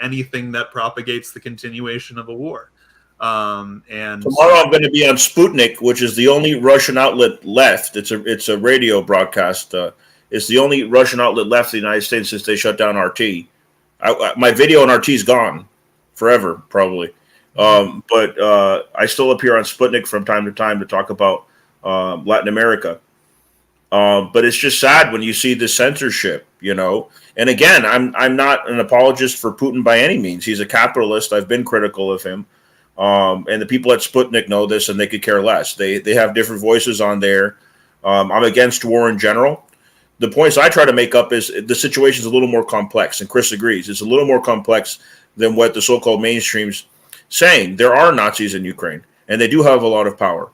[SPEAKER 4] anything that propagates the continuation of a war. And
[SPEAKER 2] tomorrow I'm going to be on Sputnik, which is the only Russian outlet left. It's a radio broadcast. It's the only Russian outlet left in the United States since they shut down RT. My video on RT is gone forever, probably. But I still appear on Sputnik from time to time to talk about Latin America. But it's just sad when you see the censorship, And again, I'm not an apologist for Putin by any means. He's a capitalist. I've been critical of him. And the people at Sputnik know this, and they could care less. They have different voices on there. I'm against war in general. The points I try to make up is the situation is a little more complex, and Chris agrees. It's a little more complex than what the so-called mainstream's saying. There are Nazis in Ukraine, and they do have a lot of power.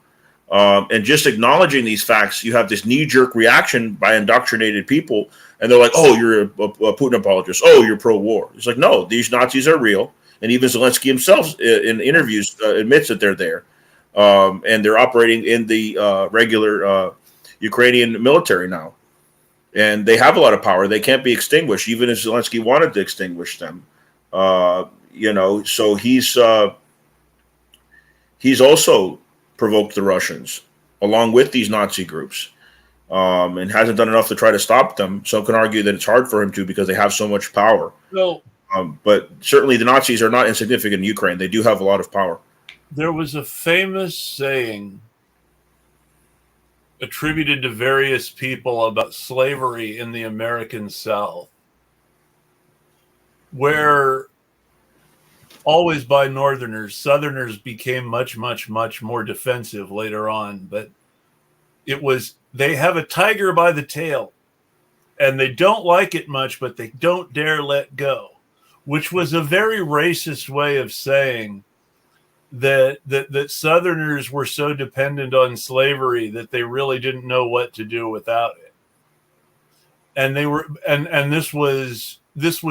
[SPEAKER 2] And just acknowledging these facts, you have this knee-jerk reaction by indoctrinated people, and they're like, oh, you're a Putin apologist. Oh, you're pro-war. It's like, no, these Nazis are real. And even Zelensky himself in interviews admits that they're there. And they're operating in the regular Ukrainian military now. And they have a lot of power. They can't be extinguished, even if Zelensky wanted to extinguish them. So he's also provoked the Russians along with these Nazi groups, and hasn't done enough to try to stop them. Some can argue that it's hard for him to because they have so much power.
[SPEAKER 1] No.
[SPEAKER 2] But certainly the Nazis are not insignificant in Ukraine. They do have a lot of power.
[SPEAKER 1] There was a famous saying attributed to various people about slavery in the American South, where always by Northerners, Southerners became much, much, much more defensive later on. But it was, they have a tiger by the tail, and they don't like it much, but they don't dare let go, which was a very racist way of saying that Southerners were so dependent on slavery that they really didn't know what to do without it. And they were, and this was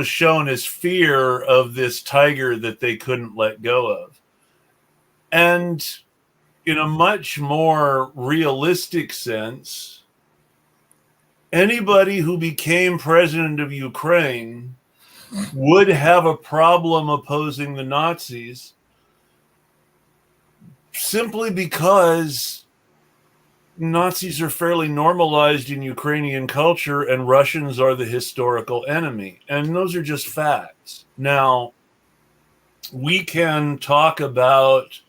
[SPEAKER 1] shown as fear of this tiger that they couldn't let go of. And in a much more realistic sense, anybody who became president of Ukraine would have a problem opposing the Nazis, simply because Nazis are fairly normalized in Ukrainian culture and Russians are the historical enemy. And those are just facts. Now, we can talk about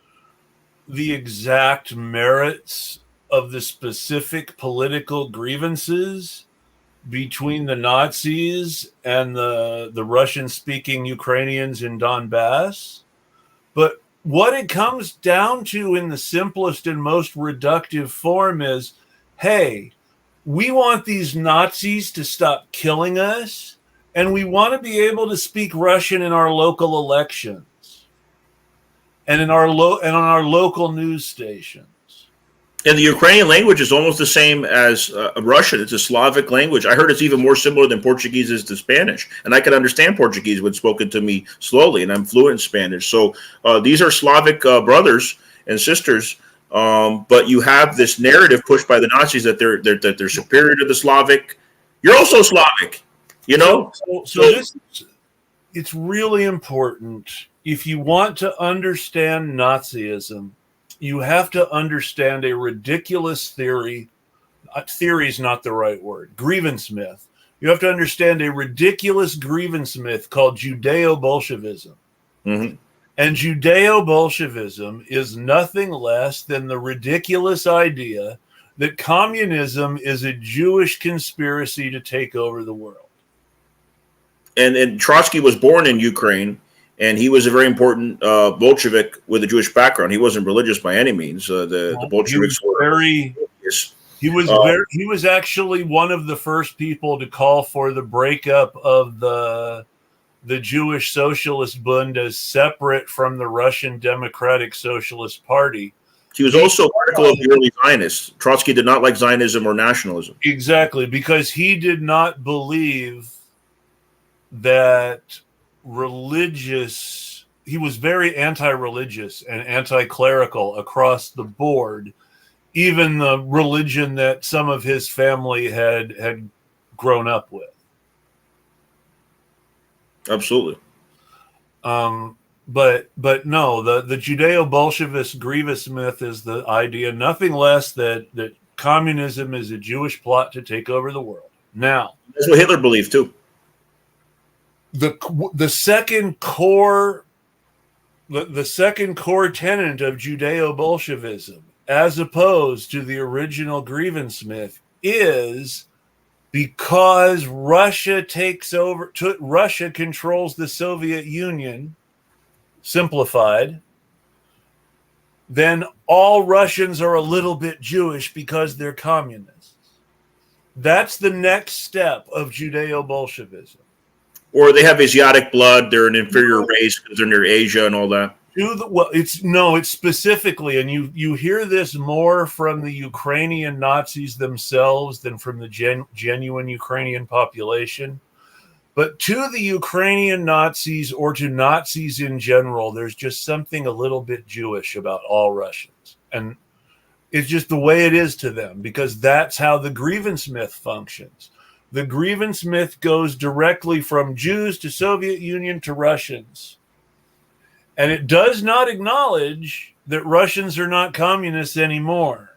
[SPEAKER 1] the exact merits of the specific political grievances between the Nazis and the Russian-speaking Ukrainians in Donbass. But what it comes down to in the simplest and most reductive form is, hey, we want these Nazis to stop killing us, and we want to be able to speak Russian in our local elections and in our on our local news stations.
[SPEAKER 2] And the Ukrainian language is almost the same as Russian. It's a Slavic language. I heard it's even more similar than Portuguese is to Spanish. And I can understand Portuguese when spoken to me slowly, and I'm fluent in Spanish. So these are Slavic brothers and sisters. But you have this narrative pushed by the Nazis that they're superior to the Slavic. You're also Slavic, you know.
[SPEAKER 1] It's really important if you want to understand Nazism. You have to understand a ridiculous theory. Theory is not the right word. Grievance myth. You have to understand a ridiculous grievance myth called Judeo-Bolshevism.
[SPEAKER 2] Mm-hmm.
[SPEAKER 1] And Judeo-Bolshevism is nothing less than the ridiculous idea that communism is a Jewish conspiracy to take over the world.
[SPEAKER 2] And Trotsky was born in Ukraine. And he was a very important Bolshevik with a Jewish background. He wasn't religious by any means. The Bolsheviks
[SPEAKER 1] He was actually one of the first people to call for the breakup of the Jewish Socialist Bund as separate from the Russian Democratic Socialist Party.
[SPEAKER 2] He was also critical of the early Zionists. Trotsky did not like Zionism or nationalism.
[SPEAKER 1] Exactly, because he did not believe that he was very anti-religious and anti-clerical across the board, even the religion that some of his family had grown up with.
[SPEAKER 2] Absolutely.
[SPEAKER 1] But no, the Judeo-Bolshevist grievous myth is the idea, nothing less that communism is a Jewish plot to take over the world. Now,
[SPEAKER 2] that's what Hitler believed too.
[SPEAKER 1] The second core tenet of Judeo-Bolshevism, as opposed to the original grievance myth, is because Russia controls the Soviet Union, simplified, then all Russians are a little bit Jewish because they're communists. That's the next step of Judeo-Bolshevism.
[SPEAKER 2] Or they have Asiatic blood, they're an inferior race because they're near Asia and all that.
[SPEAKER 1] It's specifically, and you hear this more from the Ukrainian Nazis themselves than from the genuine Ukrainian population. But to the Ukrainian Nazis, or to Nazis in general, there's just something a little bit Jewish about all Russians. And it's just the way it is to them, because that's how the grievance myth functions. The grievance myth goes directly from Jews to Soviet Union to Russians. And it does not acknowledge that Russians are not communists anymore.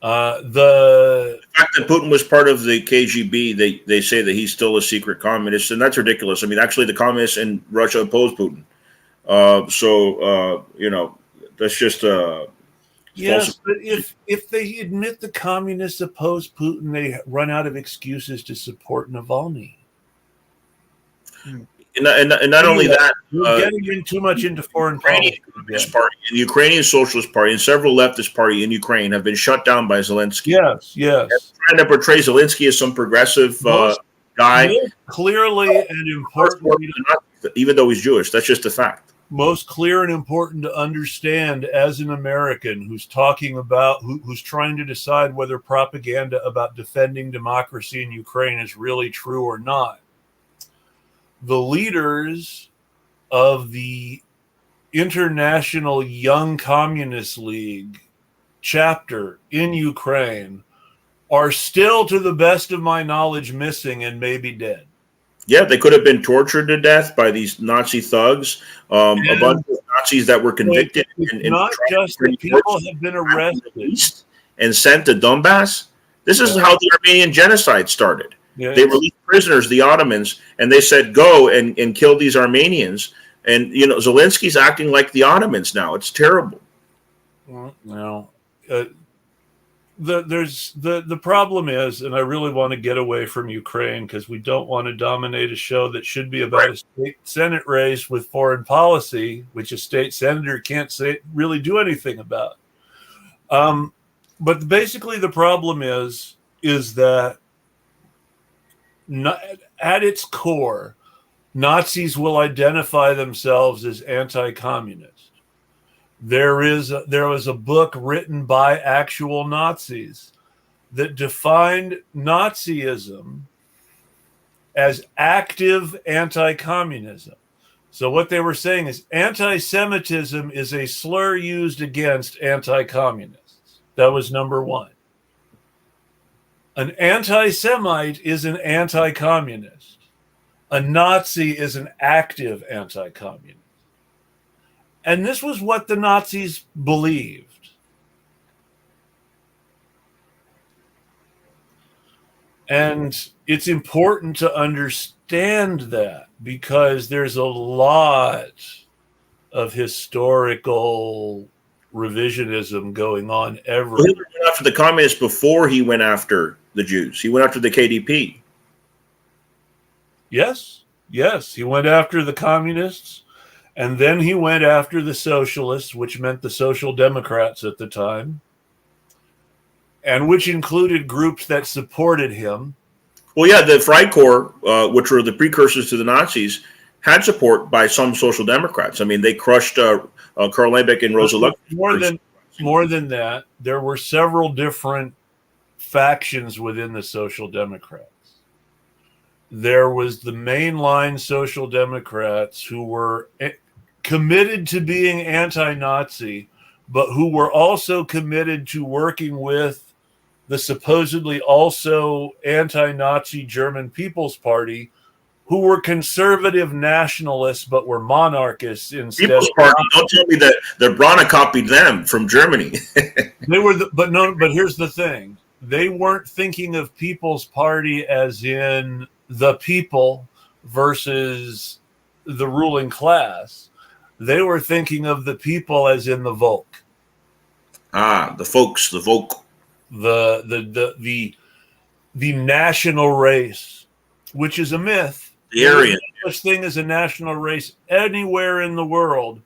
[SPEAKER 1] The
[SPEAKER 2] fact that Putin was part of the KGB, they say that he's still a secret communist, and that's ridiculous. I mean, actually, the communists in Russia oppose Putin. That's just
[SPEAKER 1] yes, but if they admit the communists oppose Putin, they run out of excuses to support Navalny.
[SPEAKER 2] And not only that,
[SPEAKER 1] you're getting in too much into foreign politics.
[SPEAKER 2] Party, the Ukrainian Socialist Party, and several leftist parties in Ukraine have been shut down by Zelensky.
[SPEAKER 1] Yes.
[SPEAKER 2] Trying to portray Zelensky as some progressive guy.
[SPEAKER 1] Clearly and importantly,
[SPEAKER 2] even though he's Jewish, that's just a fact.
[SPEAKER 1] Most clear and important to understand as an American who's talking about, who's trying to decide whether propaganda about defending democracy in Ukraine is really true or not. The leaders of the International Young Communist League chapter in Ukraine are still, to the best of my knowledge, missing and maybe dead.
[SPEAKER 2] Yeah, they could have been tortured to death by these Nazi thugs. A bunch of Nazis that were convicted.
[SPEAKER 1] Not just that people have been arrested
[SPEAKER 2] and sent to Donbass. This is how the Armenian genocide started. Yeah, they released prisoners, the Ottomans, and they said, go and kill these Armenians. And, Zelensky's acting like the Ottomans now. It's terrible.
[SPEAKER 1] Well, the problem is, and I really want to get away from Ukraine because we don't want to dominate a show that should be about a state Senate race with foreign policy, which a state senator can't really do anything about. But basically the problem is that at its core, Nazis will identify themselves as anti-communist. there was a book written by actual Nazis that defined Nazism as active anti-communism. So what they were saying is anti-Semitism is a slur used against anti-communists. That was number one. An anti-Semite is an anti-communist. A Nazi is an active anti-communist. And this was what the Nazis believed. And it's important to understand that because there's a lot of historical revisionism going on everywhere.
[SPEAKER 2] Hitler went after the communists before he went after the Jews. He went after the KDP.
[SPEAKER 1] Yes, he went after the communists, and then he went after the socialists, which meant the Social Democrats at the time, and which included groups that supported him.
[SPEAKER 2] Well, yeah, the Freikorps, which were the precursors to the Nazis, had support by some Social Democrats. I mean, they crushed Karl Liebknecht and Rosa Luxemburg.
[SPEAKER 1] More than that, there were several different factions within the Social Democrats. There was the mainline Social Democrats who were committed to being anti-Nazi, but who were also committed to working with the supposedly also anti-Nazi German People's Party, who were conservative nationalists but were monarchists instead.
[SPEAKER 2] People's Party. Don't tell me that Brana copied them from Germany.
[SPEAKER 1] They were, but here's the thing: they weren't thinking of People's Party as in the people versus the ruling class. They were thinking of the people as in the Volk.
[SPEAKER 2] The folks, the Volk.
[SPEAKER 1] The national race, which is a myth.
[SPEAKER 2] The Aryan.
[SPEAKER 1] There's no such thing as a national race anywhere in the world,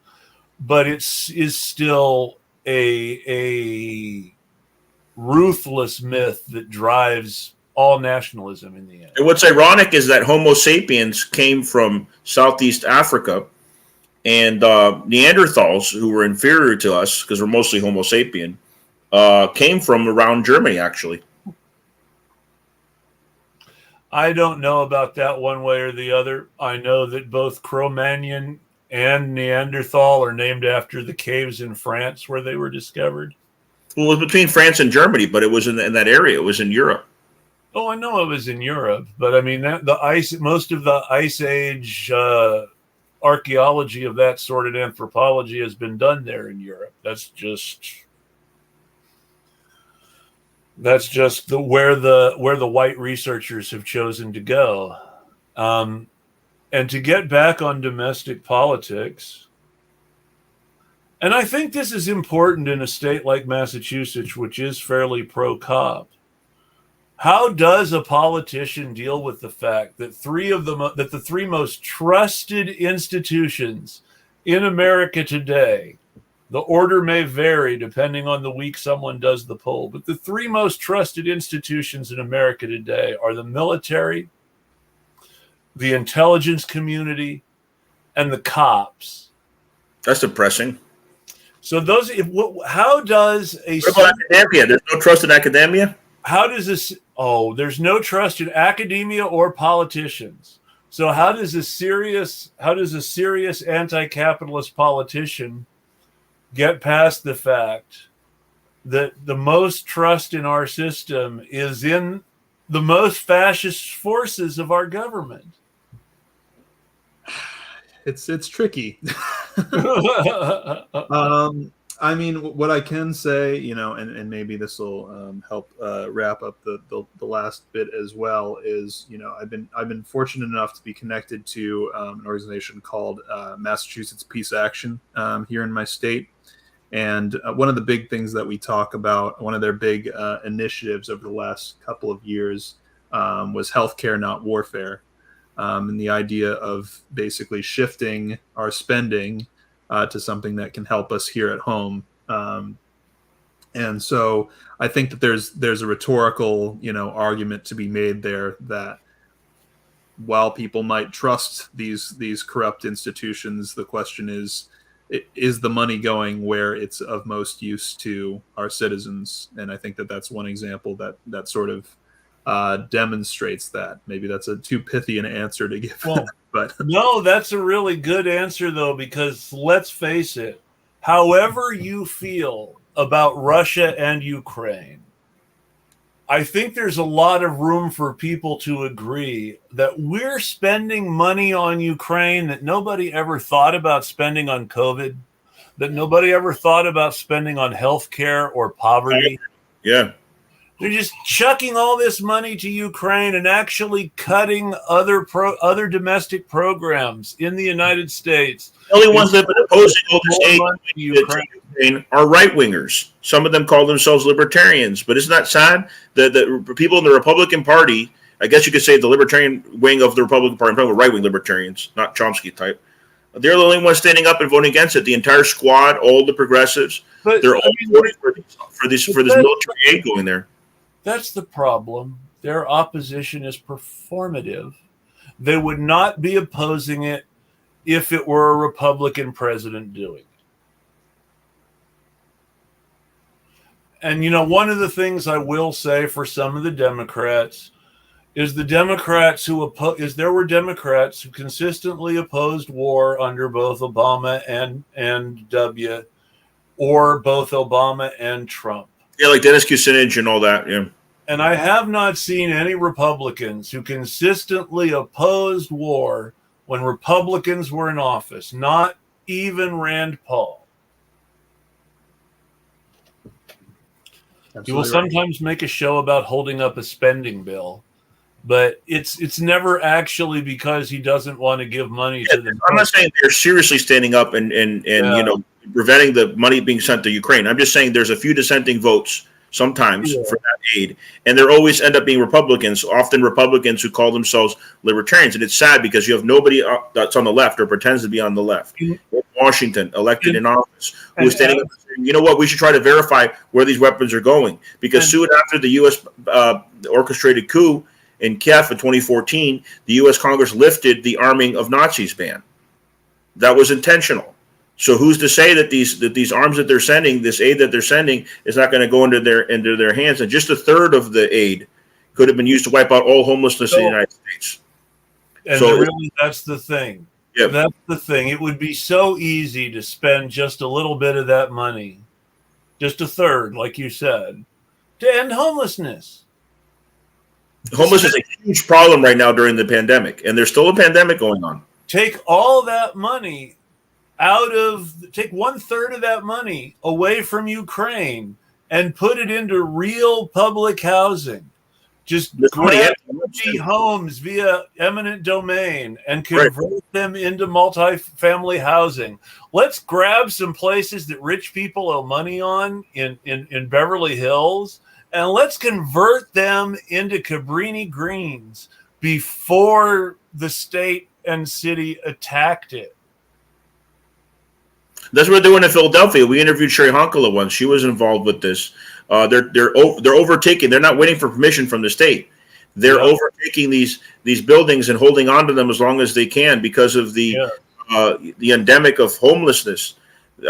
[SPEAKER 1] but it is still a ruthless myth that drives all nationalism in the end.
[SPEAKER 2] And what's ironic is that Homo sapiens came from Southeast Africa, and Neanderthals, who were inferior to us because we're mostly Homo sapien, came from around Germany, actually.
[SPEAKER 1] I don't know about that one way or the other. I know that both Cro-Magnon and Neanderthal are named after the caves in France where they were discovered.
[SPEAKER 2] Well, it was between France and Germany, but it was in that area. It was in Europe.
[SPEAKER 1] Oh, I know it was in Europe, but I mean most of the Ice Age archaeology of that sort of anthropology has been done there in Europe. That's just where the white researchers have chosen to go. And to get back on domestic politics, and I think this is important in a state like Massachusetts, which is fairly pro-cop. How does a politician deal with the fact that the three most trusted institutions in America today, the order may vary depending on the week someone does the poll, but the three most trusted institutions in America today are the military, the intelligence community, and the cops?
[SPEAKER 2] That's depressing.
[SPEAKER 1] So how does
[SPEAKER 2] what about academia? There's no trust in academia?
[SPEAKER 1] How does this? Oh, there's no trust in academia or politicians. So how does a serious anti-capitalist politician get past the fact that the most trust in our system is in the most fascist forces of our government?
[SPEAKER 4] It's tricky. I mean, what I can say, and maybe this will help wrap up the last bit as well, is I've been fortunate enough to be connected to an organization called Massachusetts Peace Action here in my state, and one of the big things that we talk about, one of their big initiatives over the last couple of years was healthcare, not warfare, and the idea of basically shifting our spending to something that can help us here at home. And so I think that there's a rhetorical, argument to be made there that while people might trust these corrupt institutions, the question is is the money going where it's of most use to our citizens? And I think that that's one example that sort of demonstrates that. Maybe that's a too pithy an answer to give.
[SPEAKER 1] Well,
[SPEAKER 4] but
[SPEAKER 1] no, that's a really good answer, though, because let's face it, however you feel about Russia and Ukraine, I think there's a lot of room for people to agree that we're spending money on Ukraine that nobody ever thought about spending on COVID, that nobody ever thought about spending on healthcare or poverty.
[SPEAKER 2] Yeah.
[SPEAKER 1] They're just chucking all this money to Ukraine and actually cutting other domestic programs in the United States.
[SPEAKER 2] The only ones that have been opposing all this aid to Ukraine are right-wingers. Some of them call themselves libertarians. But isn't that sad? The people in the Republican Party, I guess you could say the libertarian wing of the Republican Party, I'm talking about right-wing libertarians, not Chomsky type. They're the only ones standing up and voting against it. The entire squad, all the progressives, they're all voting for this military aid going there.
[SPEAKER 1] That's the problem. Their opposition is performative. They would not be opposing it if it were a Republican president doing it. And, one of the things I will say for some of the Democrats is there were Democrats who consistently opposed war under both Obama and W, or both Obama and Trump.
[SPEAKER 2] Yeah, like Dennis Kucinich and all that, yeah.
[SPEAKER 1] And I have not seen any Republicans who consistently opposed war when Republicans were in office, not even Rand Paul.
[SPEAKER 4] Absolutely
[SPEAKER 1] He will sometimes make a show about holding up a spending bill, but it's never actually because he doesn't want to give money to them.
[SPEAKER 2] I'm not saying they're seriously standing up and preventing the money being sent to Ukraine. I'm just saying there's a few dissenting votes sometimes for that aid, and there always end up being Republicans, often Republicans who call themselves libertarians. And it's sad because you have nobody that's on the left or pretends to be on the left in Washington, elected in office, who is standing up and saying, you know what, we should try to verify where these weapons are going. Because soon after the U.S. Orchestrated coup in Kiev in 2014, the U.S. Congress lifted the arming of Nazis ban. That was intentional. So who's to say that these arms that they're sending, this aid that they're sending, is not going to go into their hands? And just a third of the aid could have been used to wipe out all homelessness in the United States.
[SPEAKER 1] And
[SPEAKER 2] so
[SPEAKER 1] really, that's the thing. Yeah. That's the thing. It would be so easy to spend just a little bit of that money, just a third, like you said, to end homelessness.
[SPEAKER 2] Homelessness is a huge problem right now during the pandemic, and there's still a pandemic going on.
[SPEAKER 1] Take all that money take 1/3 of that money away from Ukraine and put it into real public housing. Just grab empty homes via eminent domain and convert them into multi-family housing. Let's grab some places that rich people owe money on in Beverly Hills, and let's convert them into Cabrini Greens before the state and city attacked it.
[SPEAKER 2] That's what they're doing in Philadelphia. We interviewed Sherry Honkala once. She was involved with this. They're overtaking. They're not waiting for permission from the state. They're overtaking these buildings and holding on to them as long as they can because of the endemic of homelessness.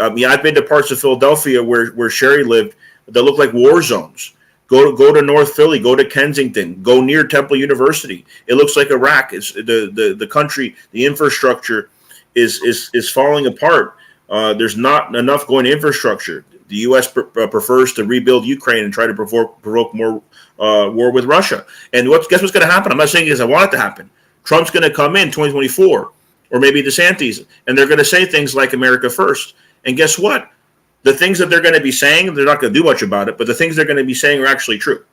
[SPEAKER 2] I mean, I've been to parts of Philadelphia where Sherry lived that look like war zones. Go to North Philly. Go to Kensington. Go near Temple University. It looks like Iraq. It's the country. The infrastructure is falling apart. There's not enough going to infrastructure. The U.S. prefers to rebuild Ukraine and try to provoke more war with Russia. And guess what's going to happen? I'm not saying I want it to happen. Trump's going to come in 2024, or maybe DeSantis, and they're going to say things like America first. And guess what? The things that they're going to be saying, they're not going to do much about it, but the things they're going to be saying are actually true.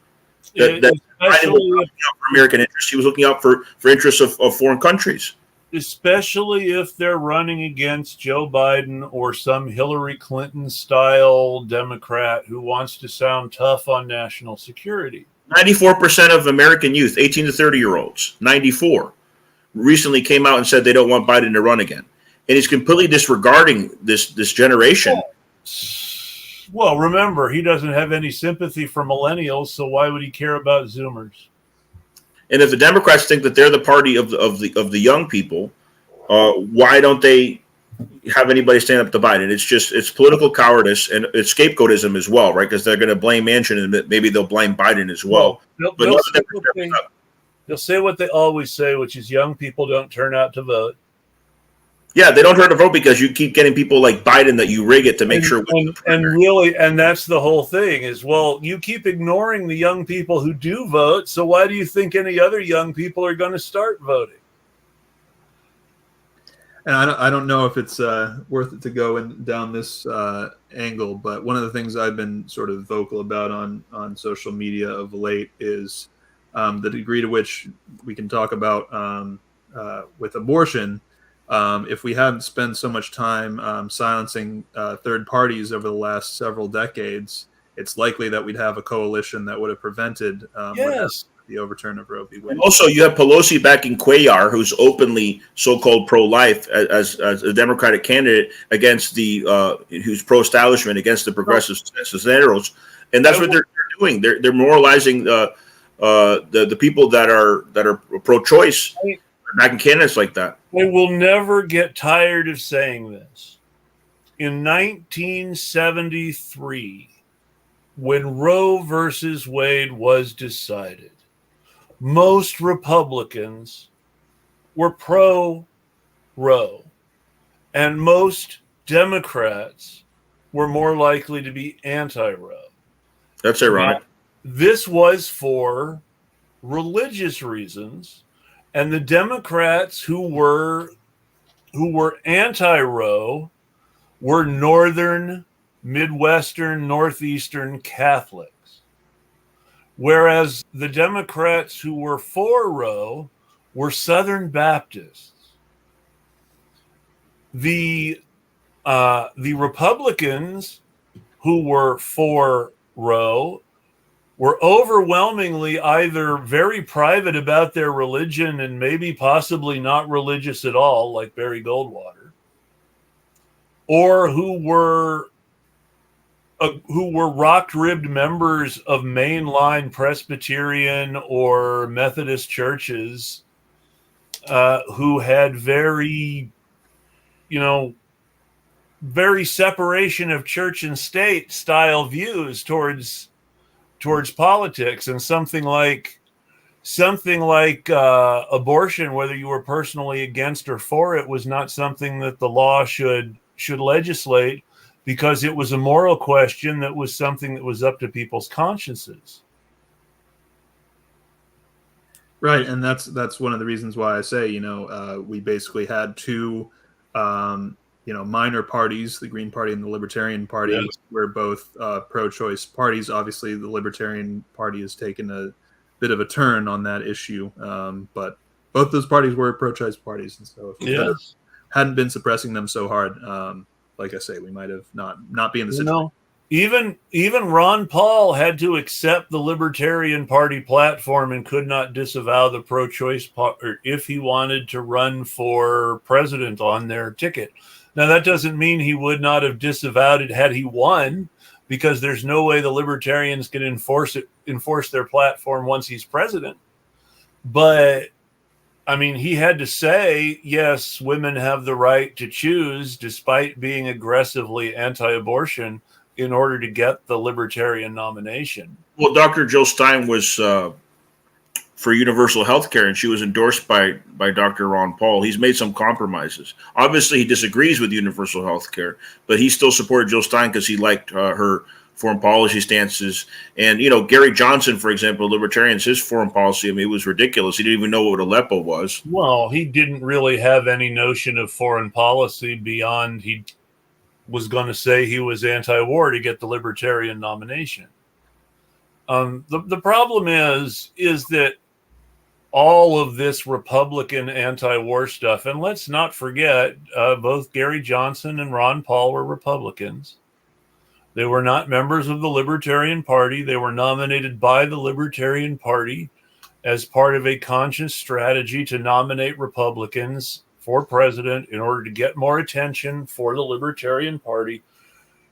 [SPEAKER 2] That Biden was looking out for American interests. He was looking out for interests of foreign countries.
[SPEAKER 1] Especially if they're running against Joe Biden or some Hillary Clinton style Democrat who wants to sound tough on national security.
[SPEAKER 2] 94% of American youth, 18 to 30-year-olds, 94, recently came out and said they don't want Biden to run again. And he's completely disregarding this generation.
[SPEAKER 1] Well, remember, he doesn't have any sympathy for millennials, so why would he care about Zoomers?
[SPEAKER 2] And if the Democrats think that they're the party of the young people, why don't they have anybody stand up to Biden. It's political cowardice and it's scapegoatism as well, right? Because they're going to blame Manchin and maybe they'll blame Biden as well.
[SPEAKER 1] But they'll say what they always say, which is young people don't turn out to vote.
[SPEAKER 2] Yeah, they don't turn to vote because you keep getting people like Biden that you rig it to make sure.
[SPEAKER 1] And that's the whole thing is, well, you keep ignoring the young people who do vote. So why do you think any other young people are going to start voting?
[SPEAKER 4] And I don't know if it's worth it to go down this angle, but one of the things I've been sort of vocal about on social media of late is the degree to which we can talk about with abortion. If we hadn't spent so much time silencing third parties over the last several decades, it's likely that we'd have a coalition that would have prevented the overturn of Roe v. Wade.
[SPEAKER 2] And also, you have Pelosi backing Cuellar, who's openly so-called pro-life, as a Democratic candidate against who's pro-establishment against the progressive Cisneros, and that's what they're doing. They're moralizing the people that are pro-choice, backing candidates like that.
[SPEAKER 1] I will never get tired of saying this. In 1973, when Roe versus Wade was decided, most Republicans were pro-Roe, and most Democrats were more likely to be anti-Roe.
[SPEAKER 2] That's ironic.
[SPEAKER 1] Now, this was for religious reasons. And the Democrats who were anti-Roe were Northern, Midwestern, Northeastern Catholics, whereas the Democrats who were for Roe were Southern Baptists. The Republicans who were for Roe were overwhelmingly either very private about their religion and maybe possibly not religious at all, like Barry Goldwater, or who were rock-ribbed members of mainline Presbyterian or Methodist churches who had very separation of church and state style views towards politics, and something like abortion, whether you were personally against or for it, was not something that the law should legislate because it was a moral question that was something that was up to people's consciences.
[SPEAKER 4] Right, and that's one of the reasons why I say we basically had two minor parties, the Green Party and the Libertarian Party, were both pro-choice parties. Obviously, the Libertarian Party has taken a bit of a turn on that issue, but both those parties were pro-choice parties, and so if we hadn't been suppressing them so hard, like I say, we might have not be in the situation.
[SPEAKER 1] Even Ron Paul had to accept the Libertarian Party platform and could not disavow the pro-choice part if he wanted to run for president on their ticket. Now, that doesn't mean he would not have disavowed it had he won, because there's no way the Libertarians can enforce their platform once he's president. But, I mean, he had to say, yes, women have the right to choose, despite being aggressively anti-abortion, in order to get the Libertarian nomination.
[SPEAKER 2] Well, Dr. Jill Stein was for universal health care, and she was endorsed by Dr. Ron Paul. He's made some compromises. Obviously, he disagrees with universal health care, but he still supported Jill Stein because he liked her foreign policy stances. And, Gary Johnson, for example, libertarians, his foreign policy, it was ridiculous. He didn't even know what Aleppo was.
[SPEAKER 1] Well, he didn't really have any notion of foreign policy beyond he was going to say he was anti-war to get the Libertarian nomination. The problem is that all of this Republican anti-war stuff, and let's not forget, both Gary Johnson and Ron Paul were Republicans. They were not members of the Libertarian Party. They were nominated by the Libertarian Party as part of a conscious strategy to nominate Republicans for president in order to get more attention for the Libertarian Party.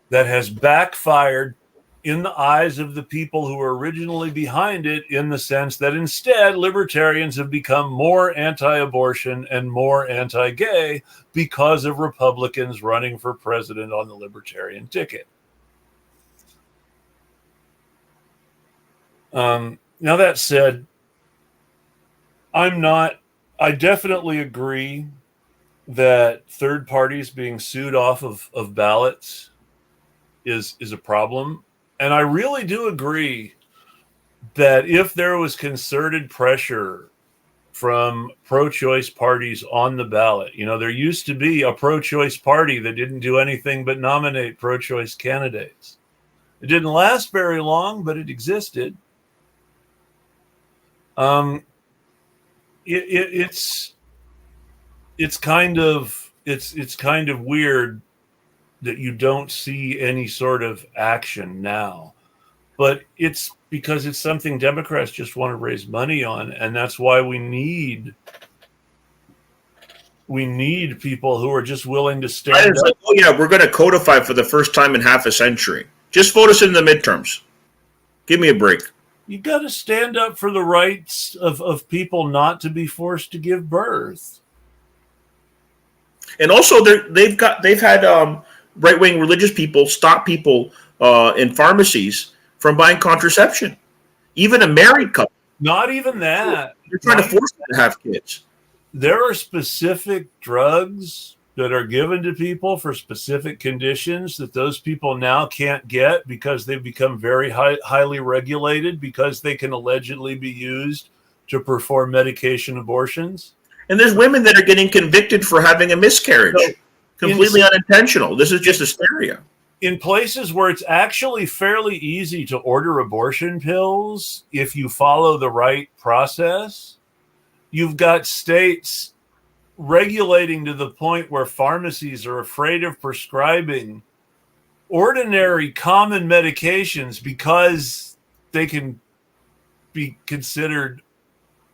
[SPEAKER 1] That has backfired in the eyes of the people who were originally behind it, in the sense that instead libertarians have become more anti-abortion and more anti-gay because of Republicans running for president on the libertarian ticket. Now that said, I definitely agree that third parties being sued off of ballots is a problem. And I really do agree that if there was concerted pressure from pro-choice parties on the ballot, there used to be a pro-choice party that didn't do anything but nominate pro-choice candidates. It didn't last very long, but it existed. It's kind of weird that you don't see any sort of action now, but it's because it's something Democrats just want to raise money on, and that's why we need people who are just willing to stand up.
[SPEAKER 2] Like, oh yeah, we're going to codify for the first time in half a century. Just vote us in the midterms. Give me a break.
[SPEAKER 1] You got to stand up for the rights of people not to be forced to give birth.
[SPEAKER 2] And also, they've had right-wing religious people stop people in pharmacies from buying contraception. Even a married couple.
[SPEAKER 1] Not even that.
[SPEAKER 2] They're trying to force them to have kids.
[SPEAKER 1] There are specific drugs that are given to people for specific conditions that those people now can't get because they've become very highly regulated, because they can allegedly be used to perform medication abortions.
[SPEAKER 2] And there's women that are getting convicted for having a miscarriage. Completely unintentional. This is just hysteria.
[SPEAKER 1] In places where it's actually fairly easy to order abortion pills, if you follow the right process, you've got states regulating to the point where pharmacies are afraid of prescribing ordinary common medications because they can be considered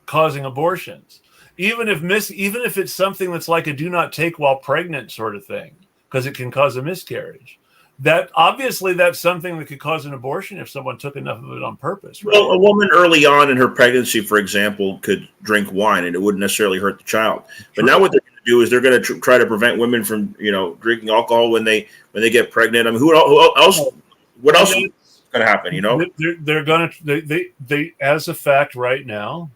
[SPEAKER 1] causing abortions. Even if it's something that's like a do not take while pregnant sort of thing, because it can cause a miscarriage. That's something that could cause an abortion if someone took enough of it on purpose. Right?
[SPEAKER 2] Well, a woman early on in her pregnancy, for example, could drink wine and it wouldn't necessarily hurt the child. But now what they're going to do is they're going to try to prevent women from, drinking alcohol when they get pregnant. I mean, who else? What else is going to happen?
[SPEAKER 1] They're going to they as a fact right now,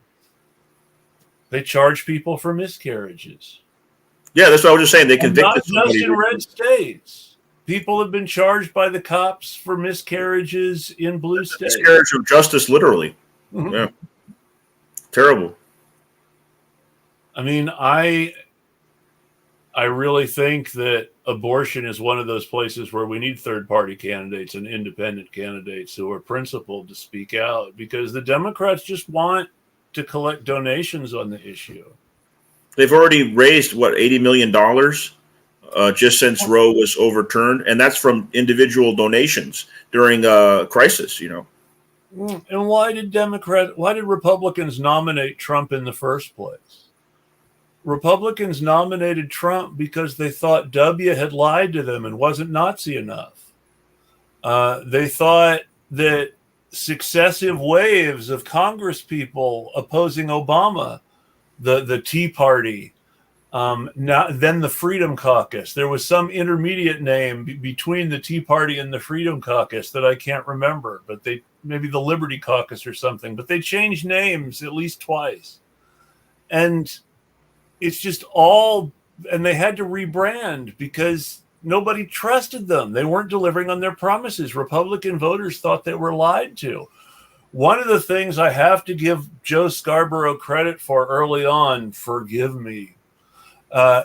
[SPEAKER 1] they charge people for miscarriages.
[SPEAKER 2] Yeah, that's what I was just saying. They convicted
[SPEAKER 1] somebody. Not just in red states. People have been charged by the cops for miscarriages in blue states.
[SPEAKER 2] Miscarriage of justice, literally. Mm-hmm. Yeah. Terrible.
[SPEAKER 1] I mean, I really think that abortion is one of those places where we need third-party candidates and independent candidates who are principled to speak out, because the Democrats just want to collect donations on the issue.
[SPEAKER 2] They've already raised, $80 million just since Roe was overturned, and that's from individual donations during a crisis,
[SPEAKER 1] And why did Republicans nominate Trump in the first place? Republicans nominated Trump because they thought W had lied to them and wasn't Nazi enough. They thought that successive waves of Congress people opposing Obama, the Tea Party, then the Freedom Caucus. There was some intermediate name between the Tea Party and the Freedom Caucus that I can't remember, but maybe the Liberty Caucus or something, but they changed names at least twice. And it's just and they had to rebrand because nobody trusted them. They weren't delivering on their promises. Republican voters thought they were lied to. One of the things I have to give Joe Scarborough credit for early on, forgive me,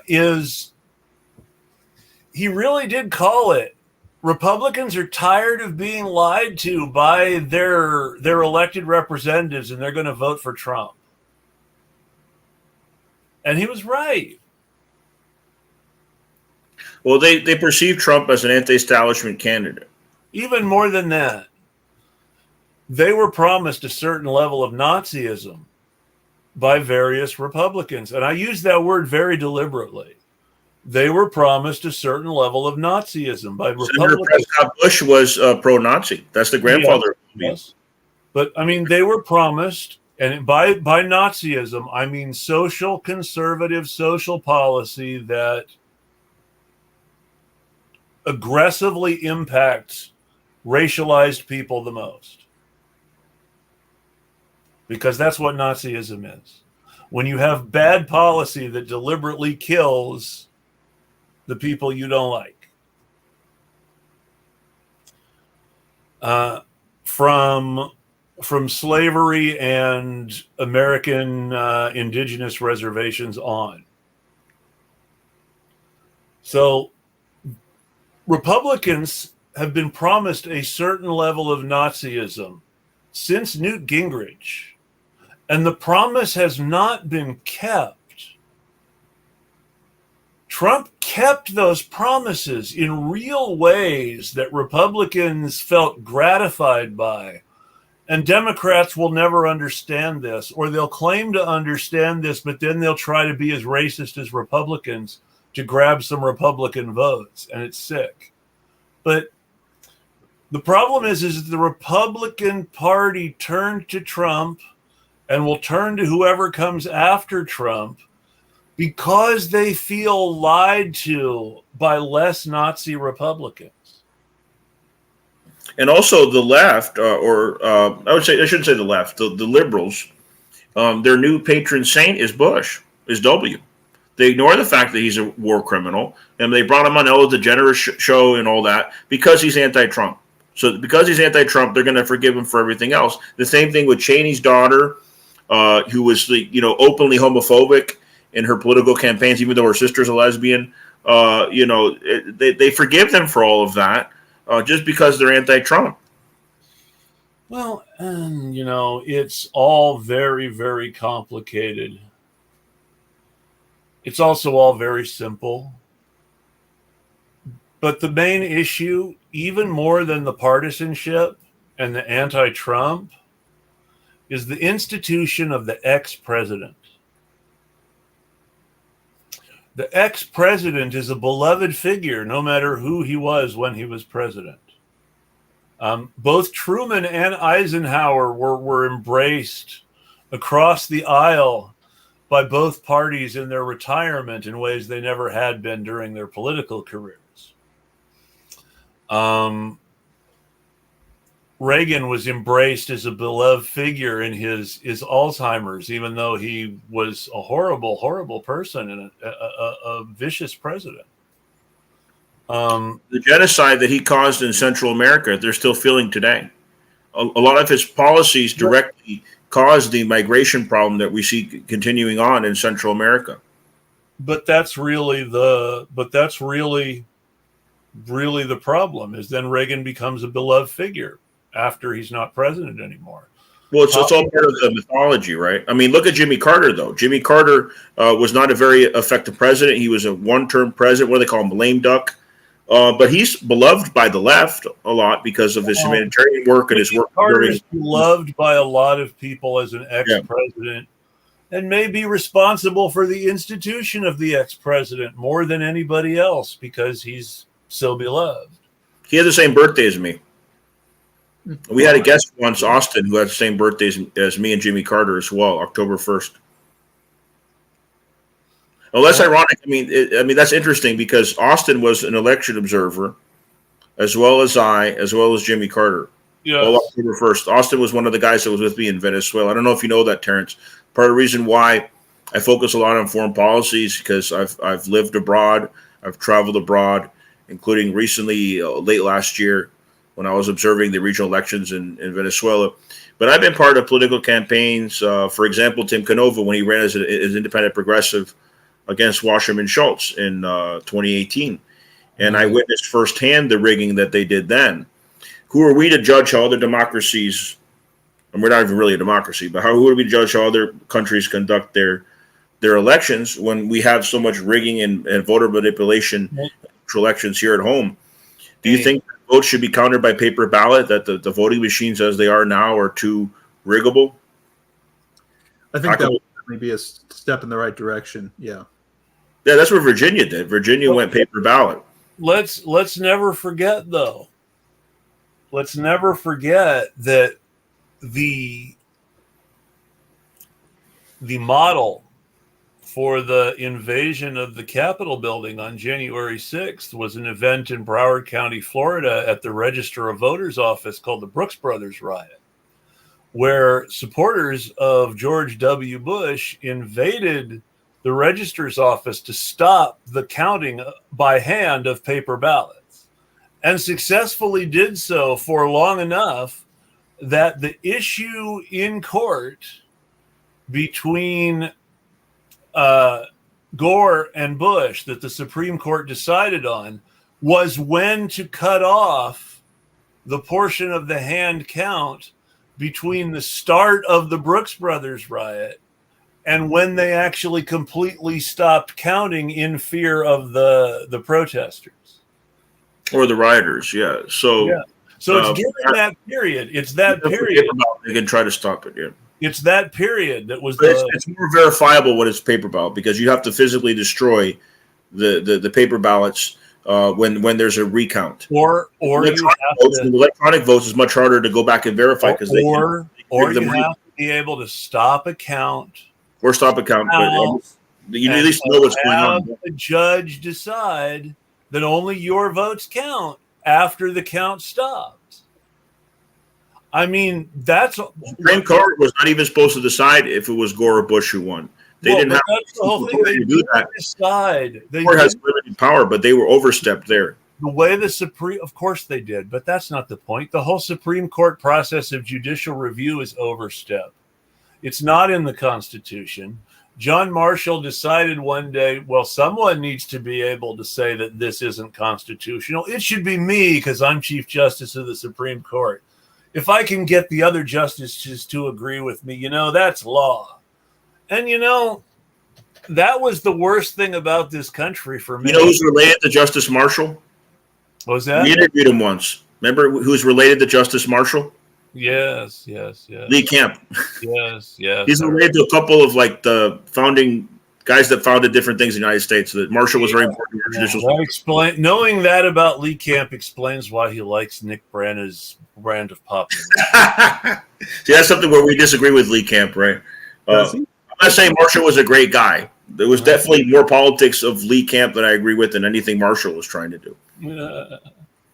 [SPEAKER 1] is he really did call it. Republicans are tired of being lied to by their elected representatives, and they're going to vote for Trump. And he was right.
[SPEAKER 2] Well, they perceive Trump as an anti-establishment candidate.
[SPEAKER 1] Even more than that, they were promised a certain level of Nazism by various Republicans. And I use that word very deliberately, they were promised a certain level of Nazism by
[SPEAKER 2] Senator
[SPEAKER 1] Republicans.
[SPEAKER 2] Prescott Bush was pro-Nazi. That's the grandfather.
[SPEAKER 1] Yes. But I mean, they were promised, and by Nazism, I mean social conservative social policy that aggressively impacts racialized people the most. Because that's what Nazism is. When you have bad policy that deliberately kills the people you don't like. From slavery and American indigenous reservations on. So Republicans have been promised a certain level of Nazism since Newt Gingrich, and the promise has not been kept. Trump kept those promises in real ways that Republicans felt gratified by. And Democrats will never understand this, or they'll claim to understand this, but then they'll try to be as racist as Republicans to grab some Republican votes, and it's sick. But the problem is the Republican Party turned to Trump and will turn to whoever comes after Trump because they feel lied to by less Nazi Republicans.
[SPEAKER 2] And also the left, I shouldn't say the left, the liberals, their new patron saint is Bush, is W. They ignore the fact that he's a war criminal, and they brought him on Ellen DeGeneres show and all that because he's anti-Trump. So because he's anti-Trump, they're going to forgive him for everything else. The same thing with Cheney's daughter, who was openly homophobic in her political campaigns, even though her sister's a lesbian. They forgive them for all of that just because they're anti-Trump.
[SPEAKER 1] Well, it's all very, very complicated. It's also all very simple. But the main issue, even more than the partisanship and the anti-Trump, is the institution of the ex-president. The ex-president is a beloved figure, no matter who he was when he was president. Both Truman and Eisenhower were embraced across the aisle by both parties in their retirement in ways they never had been during their political careers. Reagan was embraced as a beloved figure in his Alzheimer's, even though he was a horrible, horrible person and a vicious president.
[SPEAKER 2] The genocide that he caused in Central America, they're still feeling today. A lot of his policies directly caused the migration problem that we see continuing on in Central America.
[SPEAKER 1] But that's really the problem, is then Reagan becomes a beloved figure after he's not president anymore.
[SPEAKER 2] Well, it's all part of the mythology, right? I mean, look at Jimmy Carter, though. Jimmy Carter was not a very effective president. He was a one-term president. What do they call him? Lame duck. But he's beloved by the left a lot because of his humanitarian work and his work.
[SPEAKER 1] Carter is beloved by a lot of people as an ex-president, and may be responsible for the institution of the ex-president more than anybody else because he's so beloved.
[SPEAKER 2] He had the same birthday as me. We had a guest once, Austin, who had the same birthday as me and Jimmy Carter as well, October 1st. Well, that's ironic. I mean, that's interesting because Austin was an election observer, as well as Jimmy Carter.
[SPEAKER 1] Yeah.
[SPEAKER 2] Well, October 1st. Austin was one of the guys that was with me in Venezuela. I don't know if you know that, Terrence. Part of the reason why I focus a lot on foreign policy is because I've lived abroad, I've traveled abroad, including recently, late last year, when I was observing the regional elections in Venezuela. But I've been part of political campaigns. For example, Tim Canova, when he ran as independent progressive against Wasserman Schultz in 2018. And I witnessed firsthand the rigging that they did then. Who are we to judge how other democracies, and we're not even really a democracy, but who would we judge how other countries conduct their elections when we have so much rigging and voter manipulation for elections here at home? Do you think votes should be counted by paper ballot, that the voting machines as they are now are too riggable?
[SPEAKER 4] I think that would maybe be a step in the right direction. Yeah.
[SPEAKER 2] Yeah, that's what Virginia did. Virginia went paper ballot.
[SPEAKER 1] Let's never forget, though. Let's never forget that the model for the invasion of the Capitol building on January 6th was an event in Broward County, Florida, at the Register of Voters office called the Brooks Brothers riot, where supporters of George W. Bush invaded the register's office to stop the counting by hand of paper ballots, and successfully did so for long enough that the issue in court between Gore and Bush that the Supreme Court decided on was when to cut off the portion of the hand count between the start of the Brooks Brothers riot and when they actually completely stopped counting in fear of the protesters.
[SPEAKER 2] Or the rioters, yeah. So,
[SPEAKER 1] yeah. So it's during that period. It's that period.
[SPEAKER 2] They can try to stop it, yeah.
[SPEAKER 1] It's that period that was
[SPEAKER 2] it's more verifiable when it's paper ballot because you have to physically destroy the paper ballots when there's a recount.
[SPEAKER 1] Or
[SPEAKER 2] electronic votes is much harder to go back and verify because
[SPEAKER 1] you have to be able to stop a count.
[SPEAKER 2] Or stop a count. You at least know what's going on.
[SPEAKER 1] The judge decide that only your votes count after the count stopped. I mean, that's
[SPEAKER 2] the Supreme Court was not even supposed to decide if it was Gore or Bush who won. They didn't have
[SPEAKER 1] the whole thing. They do that. Decide.
[SPEAKER 2] The court has limited power, but they were overstepped there.
[SPEAKER 1] The way the Supreme, of course they did, but that's not the point. The whole Supreme Court process of judicial review is overstepped. It's not in the Constitution. John Marshall decided one day, well, someone needs to be able to say that this isn't constitutional. It should be me because I'm Chief Justice of the Supreme Court. If I can get the other justices to agree with me, that's law. And, that was the worst thing about this country for me.
[SPEAKER 2] You know who's related to Justice Marshall?
[SPEAKER 1] What was that?
[SPEAKER 2] We interviewed him once. Remember who's related to Justice Marshall?
[SPEAKER 1] Yes.
[SPEAKER 2] Lee Camp.
[SPEAKER 1] Yes.
[SPEAKER 2] He's related to a couple of the founding guys that founded different things in the United States. So that Marshall was very important in judicial.
[SPEAKER 1] Knowing that about Lee Camp explains why he likes Nick Branagh's brand of pop.
[SPEAKER 2] See, that's something where we disagree with Lee Camp, right? I'm not saying Marshall was a great guy. There was definitely more politics of Lee Camp that I agree with than anything Marshall was trying to do.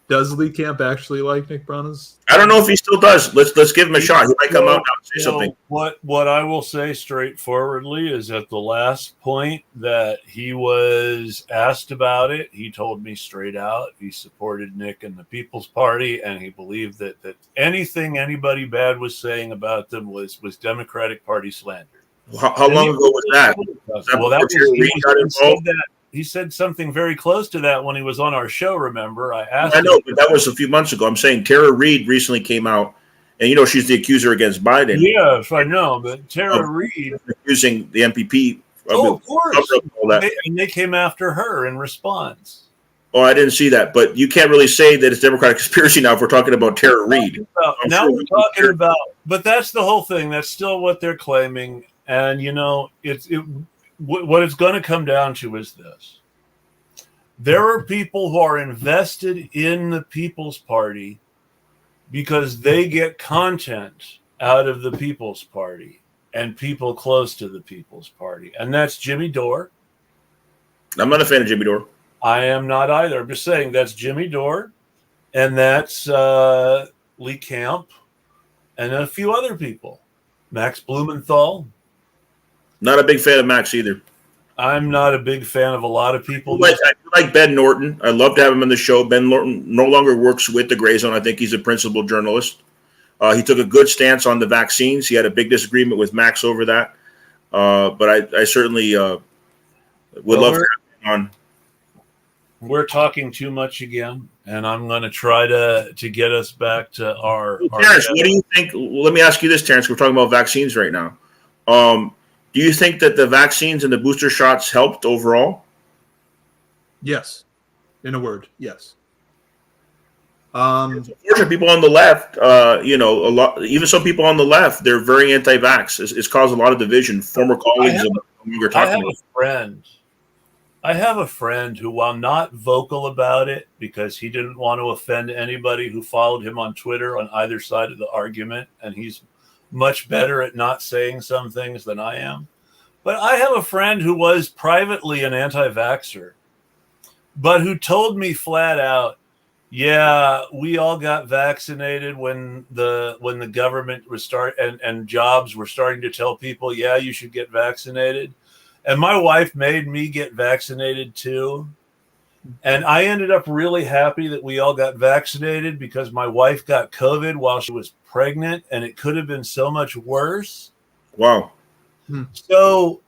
[SPEAKER 4] Does Lee Camp actually like Nick Branagh's?
[SPEAKER 2] I don't know if he still does. Let's give him a shot. He might come out now and say something.
[SPEAKER 1] What I will say straightforwardly is at the last point that he was asked about it, he told me straight out he supported Nick and the People's Party, and he believed that anything anybody bad was saying about them was Democratic Party slander.
[SPEAKER 2] How long ago was that?
[SPEAKER 1] He said something very close to that when he was on our show, remember?
[SPEAKER 2] I know, but that was a few months ago. I'm saying Tara Reid recently came out, and she's the accuser against Biden.
[SPEAKER 1] Yes, I know, but Tara Reid
[SPEAKER 2] accusing the MPP.
[SPEAKER 1] Of course. And they came after her in response.
[SPEAKER 2] Oh, I didn't see that, but you can't really say that it's Democratic conspiracy now if we're talking about Tara Reid.
[SPEAKER 1] We're talking about, but that's the whole thing. That's still what they're claiming, and what it's going to come down to is this. There are people who are invested in the People's Party because they get content out of the People's Party and people close to the People's Party. And that's Jimmy Dore.
[SPEAKER 2] I'm not a fan of Jimmy Dore.
[SPEAKER 1] I am not either. I'm just saying that's Jimmy Dore and that's Lee Camp and a few other people. Max Blumenthal.
[SPEAKER 2] Not a big fan of Max either.
[SPEAKER 1] I'm not a big fan of a lot of people.
[SPEAKER 2] I like Ben Norton. I love to have him on the show. Ben Norton no longer works with the Gray Zone. I think he's a principal journalist. He took a good stance on the vaccines. He had a big disagreement with Max over that. But I certainly would love to have him on.
[SPEAKER 1] We're talking too much again, and I'm going to try to get us back to our
[SPEAKER 2] Terrence, what do you think? Let me ask you this, Terrence. We're talking about vaccines right now. Do you think that the vaccines and the booster shots helped overall?
[SPEAKER 4] Yes. In a word, yes.
[SPEAKER 2] Unfortunately, people on the left, a lot, even some people on the left, they're very anti-vax. It's caused a lot of division. Former colleagues
[SPEAKER 1] I have a friend I have a friend who, while not vocal about it because he didn't want to offend anybody who followed him on Twitter on either side of the argument, and he's much better at not saying some things than I am. But I have a friend who was privately an anti-vaxxer, but who told me flat out, yeah, we all got vaccinated when the government was and jobs were starting to tell people, yeah, you should get vaccinated. And my wife made me get vaccinated too. And I ended up really happy that we all got vaccinated because my wife got COVID while she was pregnant, and it could have been so much worse.
[SPEAKER 2] Wow.
[SPEAKER 1] So,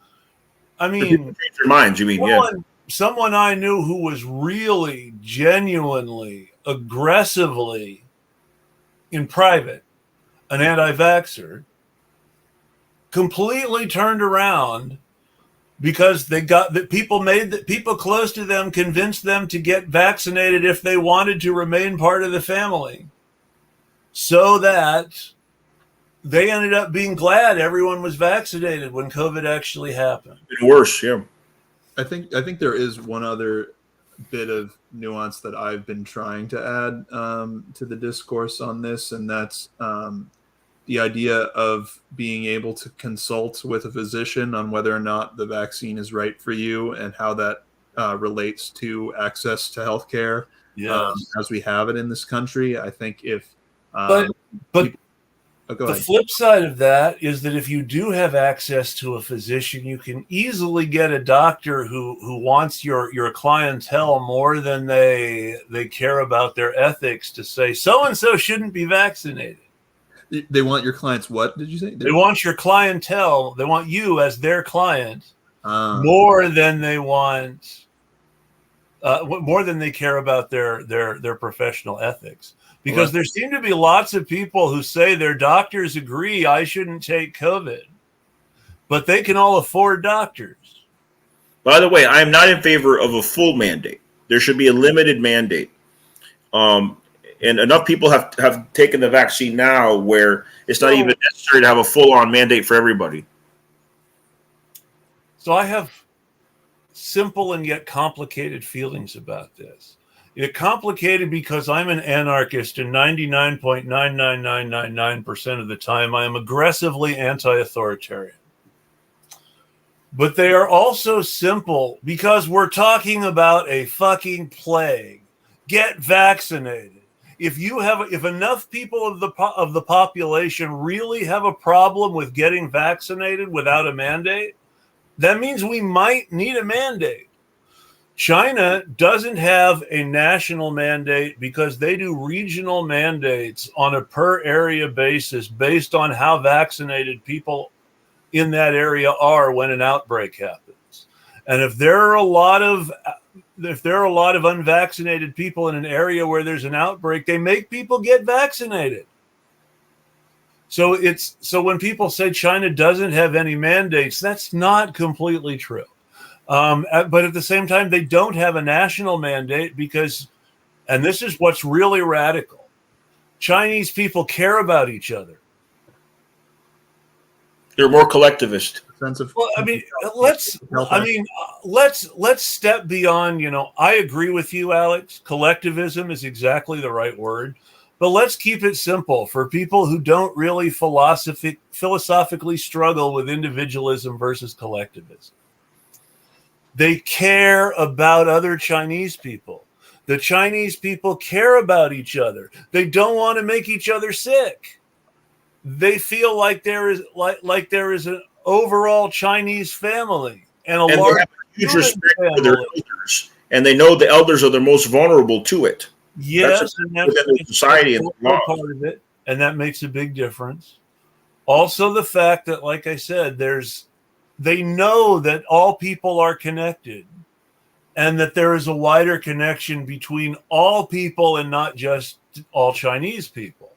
[SPEAKER 1] I mean,
[SPEAKER 2] change your minds, you mean?
[SPEAKER 1] Someone I knew who was really, genuinely, aggressively in private, an anti-vaxxer, completely turned around because they got that people close to them convinced them to get vaccinated if they wanted to remain part of the family, so that they ended up being glad everyone was vaccinated when COVID actually happened.
[SPEAKER 2] Even worse, yeah.
[SPEAKER 4] I think there is one other bit of nuance that I've been trying to add to the discourse on this, and that's the idea of being able to consult with a physician on whether or not the vaccine is right for you and how that relates to access to healthcare as we have it in this country. I think if
[SPEAKER 1] but
[SPEAKER 4] go ahead.
[SPEAKER 1] The flip side of that is that if you do have access to a physician, you can easily get a doctor who wants your clientele more than they care about their ethics to say so-and-so shouldn't be vaccinated.
[SPEAKER 4] They want your clients what, did you say?
[SPEAKER 1] They want your clientele. They want you as their client more than they want, more than they care about their professional ethics. Because there seem to be lots of people who say their doctors agree I shouldn't take COVID, but they can all afford doctors.
[SPEAKER 2] By the way, I am not in favor of a full mandate. There should be a limited mandate. And enough people have taken the vaccine now where it's not even necessary to have a full-on mandate for everybody.
[SPEAKER 1] So I have simple and yet complicated feelings about this. It's complicated because I'm an anarchist, and 99.99999% of the time I am aggressively anti-authoritarian. But they are also simple because we're talking about a fucking plague. Get vaccinated. If enough people of the population really have a problem with getting vaccinated without a mandate, that means we might need a mandate. China doesn't have a national mandate because they do regional mandates on a per area basis based on how vaccinated people in that area are when an outbreak happens. And if there are a lot of unvaccinated people in an area where there's an outbreak, they make people get vaccinated. So when people say China doesn't have any mandates, that's not completely true. But at the same time, they don't have a national mandate because, and this is what's really radical, Chinese people care about each other.
[SPEAKER 2] They're more collectivist.
[SPEAKER 1] Let's step beyond, I agree with you, Alex. Collectivism is exactly the right word. But let's keep it simple for people who don't really philosophically struggle with individualism versus collectivism. They care about other Chinese people. The Chinese people care about each other. They don't want to make each other sick. They feel like there is an overall Chinese family and
[SPEAKER 2] they have a huge respect for their elders, and they know the elders are the most vulnerable to it.
[SPEAKER 1] Yes,
[SPEAKER 2] that's society and law.
[SPEAKER 1] Part of it, and that makes a big difference. Also, the fact that, like I said, they know that all people are connected, and that there is a wider connection between all people and not just all Chinese people.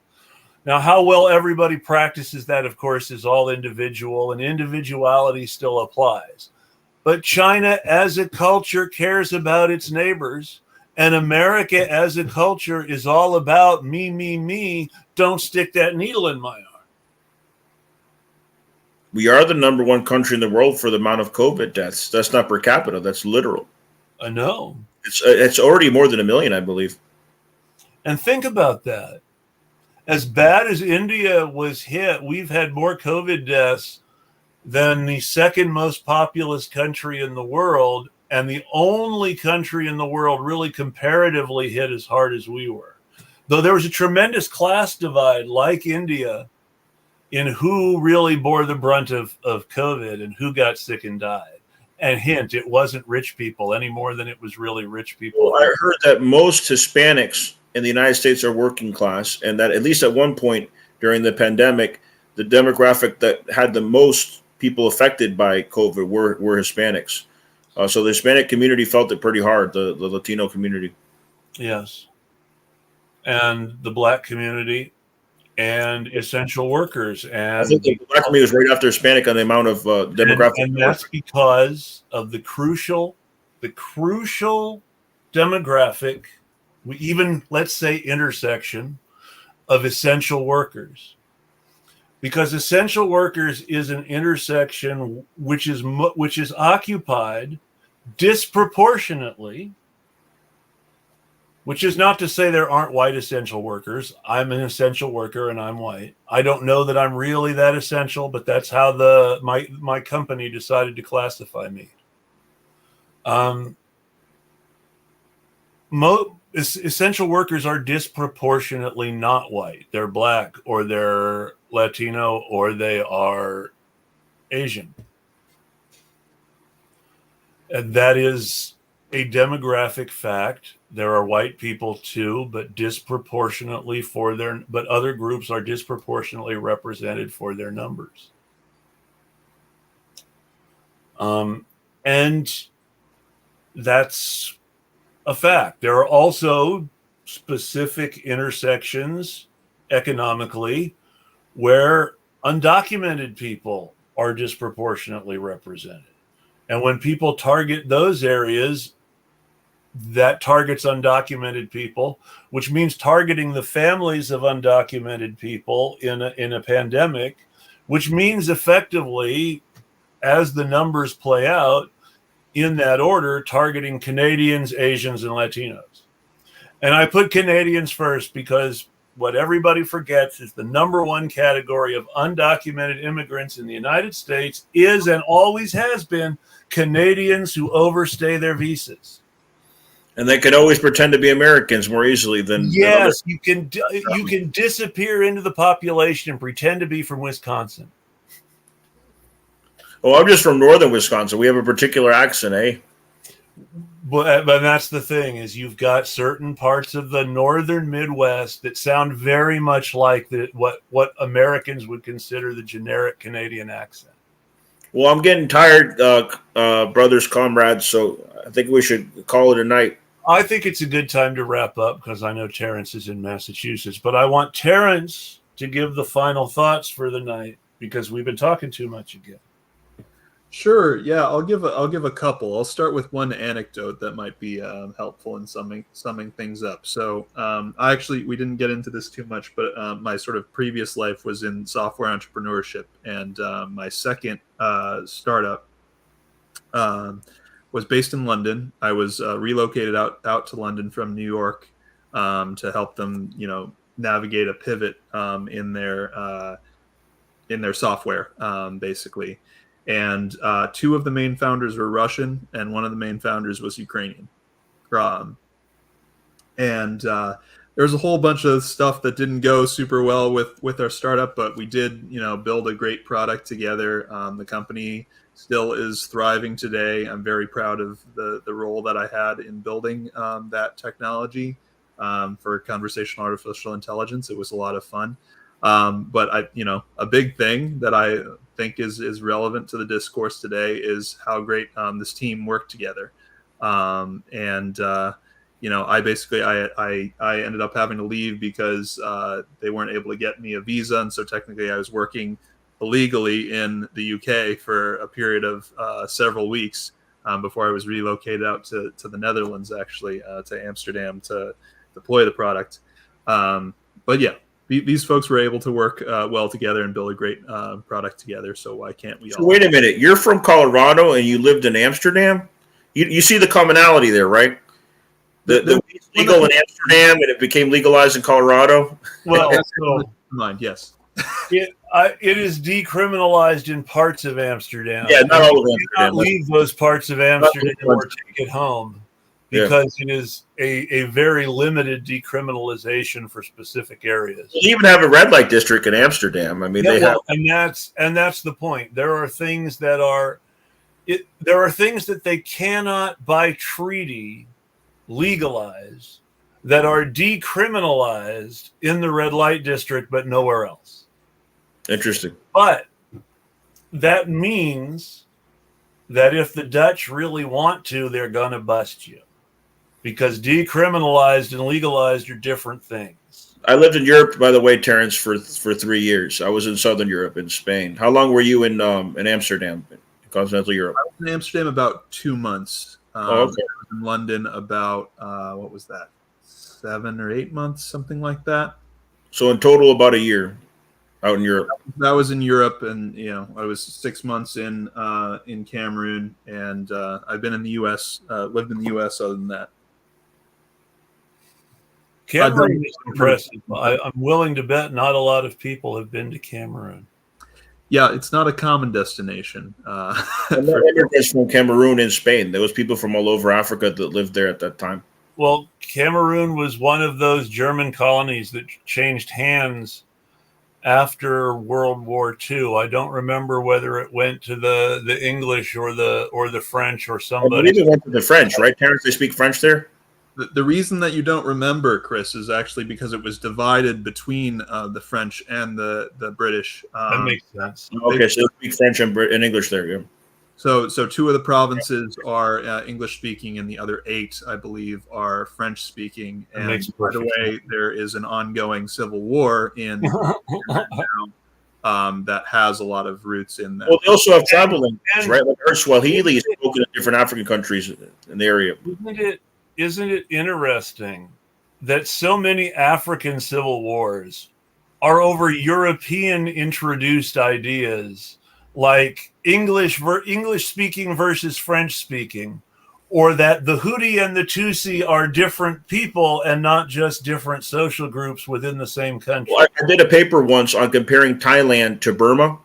[SPEAKER 1] Now, how well everybody practices that, of course, is all individual, and individuality still applies. But China as a culture cares about its neighbors, and America as a culture is all about me, me, me. Don't stick that needle in my arm.
[SPEAKER 2] We are the #1 country in the world for the amount of COVID deaths. That's not per capita. That's literal.
[SPEAKER 1] I know.
[SPEAKER 2] It's already more than 1 million, I believe.
[SPEAKER 1] And think about that. As bad as India was hit, we've had more COVID deaths than the second most populous country in the world, and the only country in the world really comparatively hit as hard as we were. Though there was a tremendous class divide, like India, in who really bore the brunt of COVID and who got sick and died. And hint, it wasn't rich people any more than it was really rich people.
[SPEAKER 2] Well, I heard that most Hispanics in the United States are working class, and that at least at one point during the pandemic, the demographic that had the most people affected by COVID were Hispanics. So the Hispanic community felt it pretty hard, the Latino community.
[SPEAKER 1] Yes. And the Black community and essential workers. And
[SPEAKER 2] I think the Black community was right after Hispanic on the amount of demographic.
[SPEAKER 1] And that's because of the crucial demographic, let's say intersection of essential workers. Because essential workers is an intersection which is occupied disproportionately, which is not to say there aren't white essential workers. I'm an essential worker and I'm white. I don't know that I'm really that essential, but that's how my company decided to classify me. Essential workers are disproportionately not white. They're Black or they're Latino or they are Asian. And that is a demographic fact. There are white people too, but other groups are disproportionately represented for their numbers. And that's a fact. There are also specific intersections economically where undocumented people are disproportionately represented. And when people target those areas, that targets undocumented people, which means targeting the families of undocumented people in a pandemic, which means effectively, as the numbers play out, in that order, targeting Canadians, Asians, and Latinos. And I put Canadians first because what everybody forgets is the number one category of undocumented immigrants in the United States is and always has been Canadians who overstay their visas.
[SPEAKER 2] And they can always pretend to be Americans more easily than
[SPEAKER 1] yes, you can disappear into the population and pretend to be from Wisconsin.
[SPEAKER 2] Oh, I'm just from northern Wisconsin. We have a particular accent, eh?
[SPEAKER 1] But that's the thing, is you've got certain parts of the northern Midwest that sound very much like what Americans would consider the generic Canadian accent.
[SPEAKER 2] Well, I'm getting tired, brothers, comrades, so I think we should call it a night.
[SPEAKER 1] I think it's a good time to wrap up because I know Terrence is in Massachusetts, but I want Terrence to give the final thoughts for the night because we've been talking too much again.
[SPEAKER 4] Sure. Yeah, I'll give a couple. I'll start with one anecdote that might be helpful in summing things up. So we didn't get into this too much, but my sort of previous life was in software entrepreneurship, and my second startup was based in London. I was relocated out to London from New York to help them, navigate a pivot in their software, basically. And two of the main founders were Russian, and one of the main founders was Ukrainian. And there's a whole bunch of stuff that didn't go super well with our startup, but we did, build a great product together. The company still is thriving today. I'm very proud of the role that I had in building that technology for conversational artificial intelligence. It was a lot of fun. But a big thing that I think is relevant to the discourse today is how great this team worked together. I ended up having to leave because they weren't able to get me a visa, and so technically I was working illegally in the UK for a period of several weeks before I was relocated out to the Netherlands, actually, to Amsterdam to deploy the product. But yeah. These folks were able to work well together and build a great product together. So why can't we all?
[SPEAKER 2] Wait a minute. You're from Colorado and you lived in Amsterdam? You see the commonality there, right? The weed's legal in Amsterdam, and it became legalized in Colorado.
[SPEAKER 1] Well,
[SPEAKER 4] mind, yes.
[SPEAKER 1] It is decriminalized in parts of Amsterdam.
[SPEAKER 2] Yeah, not all of Amsterdam.
[SPEAKER 1] You cannot leave those parts of Amsterdam or take it home because it is a very limited decriminalization for specific areas.
[SPEAKER 2] They even have a red light district in Amsterdam. I mean,
[SPEAKER 1] and that's the point. There are things that they cannot by treaty legalize that are decriminalized in the red light district, but nowhere else.
[SPEAKER 2] Interesting.
[SPEAKER 1] But that means that if the Dutch really want to, they're going to bust you, because decriminalized and legalized are different things.
[SPEAKER 2] I lived in Europe, by the way, Terrence, for 3 years. I was in Southern Europe, in Spain. How long were you in Amsterdam, in continental Europe?
[SPEAKER 4] I was in Amsterdam about 2 months.
[SPEAKER 2] Okay.
[SPEAKER 4] I was in London about, what was that, 7 or 8 months, something like that.
[SPEAKER 2] So in total, about a year out in Europe.
[SPEAKER 4] That was in Europe, and I was 6 months in Cameroon, and I've been in the U.S., lived in the U.S. other than that.
[SPEAKER 1] Cameroon is impressive. I'm willing to bet not a lot of people have been to Cameroon.
[SPEAKER 4] Yeah, it's not a common destination.
[SPEAKER 2] Immigrants from Cameroon and Spain. There was people from all over Africa that lived there at that time.
[SPEAKER 1] Well, Cameroon was one of those German colonies that changed hands after World War II. I don't remember whether it went to the English or the French or somebody.
[SPEAKER 2] I believe it went to the French, right, Terrence? They speak French there?
[SPEAKER 4] The reason that you don't remember, Chris, is actually because it was divided between the French and the British.
[SPEAKER 1] That makes sense.
[SPEAKER 2] Okay, so they speak French and English there, yeah.
[SPEAKER 4] So 2 of the provinces are English-speaking, and the other 8, I believe, are French-speaking. And by the way, there is an ongoing civil war in now, that has a lot of roots in that.
[SPEAKER 2] Well, they also have tribal languages, right? Like Swahili is spoken in different African countries in the area.
[SPEAKER 1] Isn't it interesting that so many African civil wars are over European introduced ideas like English speaking versus French speaking, or that the Houthi and the Tutsi are different people and not just different social groups within the same country?
[SPEAKER 2] Well, I did a paper once on comparing Thailand to Burma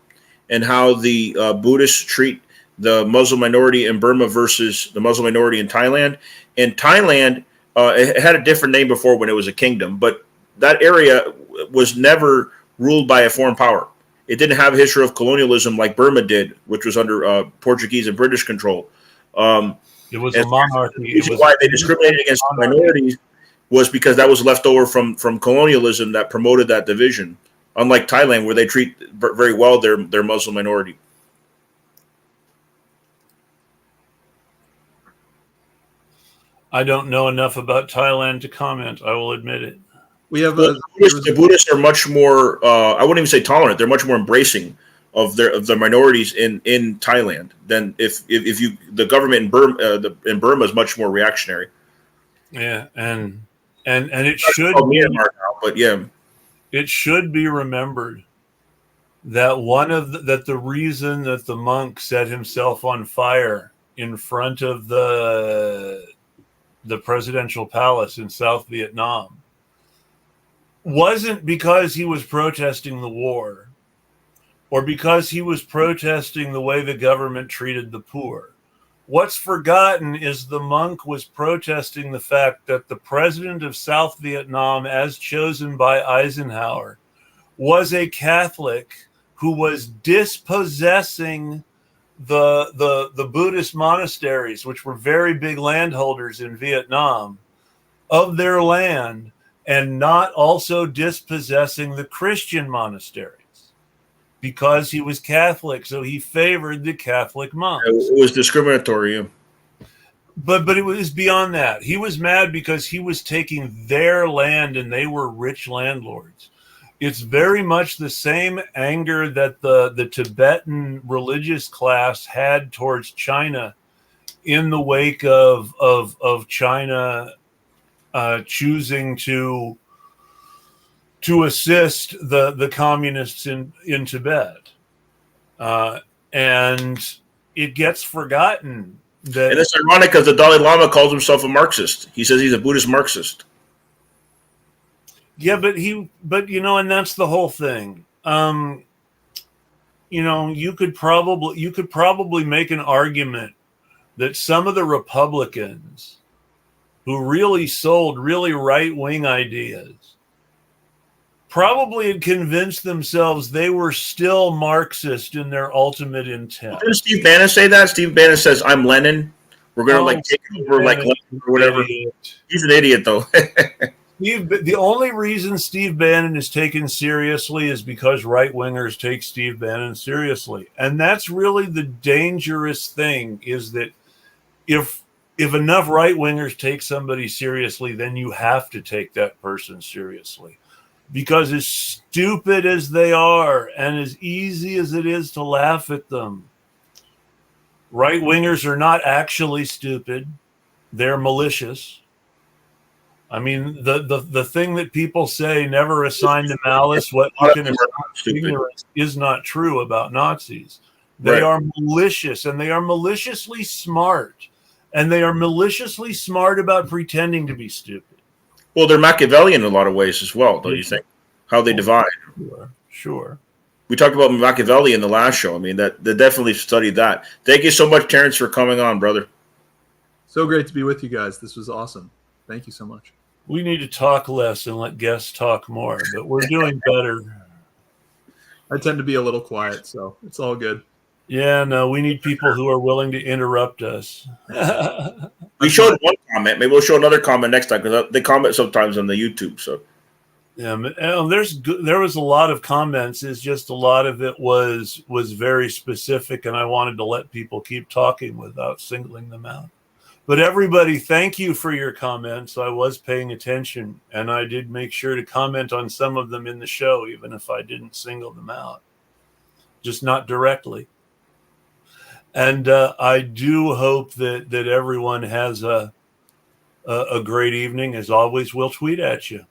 [SPEAKER 2] and how the Buddhists treat the Muslim minority in Burma versus the Muslim minority in Thailand. In Thailand, it had a different name before when it was a kingdom, but that area was never ruled by a foreign power. It didn't have a history of colonialism like Burma did, which was under Portuguese and British control.
[SPEAKER 1] It was a monarchy.
[SPEAKER 2] The reason why they discriminated against minorities was because that was left over from colonialism that promoted that division, unlike Thailand, where they treat very well their Muslim minority.
[SPEAKER 1] I don't know enough about Thailand to comment. I will admit it.
[SPEAKER 4] We have
[SPEAKER 2] the Buddhists are much more. I wouldn't even say tolerant. They're much more embracing of the minorities in Thailand than if the government in Burma is much more reactionary.
[SPEAKER 1] Yeah, and it should be
[SPEAKER 2] Myanmar now, but yeah,
[SPEAKER 1] it should be remembered that the reason that the monk set himself on fire in front of the presidential palace in South Vietnam wasn't because he was protesting the war or because he was protesting the way the government treated the poor. What's forgotten is the monk was protesting the fact that the president of South Vietnam, as chosen by Eisenhower, was a Catholic who was dispossessing the Buddhist monasteries, which were very big landholders in Vietnam, of their land, and not also dispossessing the Christian monasteries because he was Catholic. So he favored the Catholic monks.
[SPEAKER 2] It was discriminatory. Yeah.
[SPEAKER 1] But it was beyond that. He was mad because he was taking their land and they were rich landlords. It's very much the same anger that the Tibetan religious class had towards China in the wake of China choosing to assist the communists in Tibet. And it gets forgotten
[SPEAKER 2] And it's ironic because the Dalai Lama calls himself a Marxist. He says he's a Buddhist Marxist.
[SPEAKER 1] Yeah, but and that's the whole thing. You could probably make an argument that some of the Republicans who really sold really right-wing ideas probably had convinced themselves they were still Marxist in their ultimate intent.
[SPEAKER 2] Didn't Steve Bannon say that? Steve Bannon says, "I'm Lenin. We're going to take over like Lenin or whatever." Idiot. He's an idiot, though.
[SPEAKER 1] The only reason Steve Bannon is taken seriously is because right-wingers take Steve Bannon seriously. And that's really the dangerous thing, is that if enough right-wingers take somebody seriously, then you have to take that person seriously. Because as stupid as they are and as easy as it is to laugh at them, right-wingers are not actually stupid. They're malicious. I mean, the thing that people say, never assign to malice what you can assign ignorance, is not true about Nazis. They are malicious, and they are maliciously smart. And they are maliciously smart about pretending to be stupid.
[SPEAKER 2] Well, they're Machiavellian in a lot of ways as well, don't you think? How they divide.
[SPEAKER 1] Sure.
[SPEAKER 2] We talked about Machiavelli in the last show. I mean, that they definitely studied that. Thank you so much, Terrence, for coming on, brother.
[SPEAKER 4] So great to be with you guys. This was awesome. Thank you so much.
[SPEAKER 1] We need to talk less and let guests talk more, but we're doing better.
[SPEAKER 4] I tend to be a little quiet, so it's all good.
[SPEAKER 1] Yeah, no, we need people who are willing to interrupt us.
[SPEAKER 2] We showed one comment. Maybe we'll show another comment next time, because they comment sometimes on the YouTube. So
[SPEAKER 1] yeah, there was a lot of comments. It's just a lot of it was very specific, and I wanted to let people keep talking without singling them out. But everybody, thank you for your comments. I was paying attention, and I did make sure to comment on some of them in the show, even if I didn't single them out, just not directly. And I do hope that everyone has a great evening. As always, we'll tweet at you.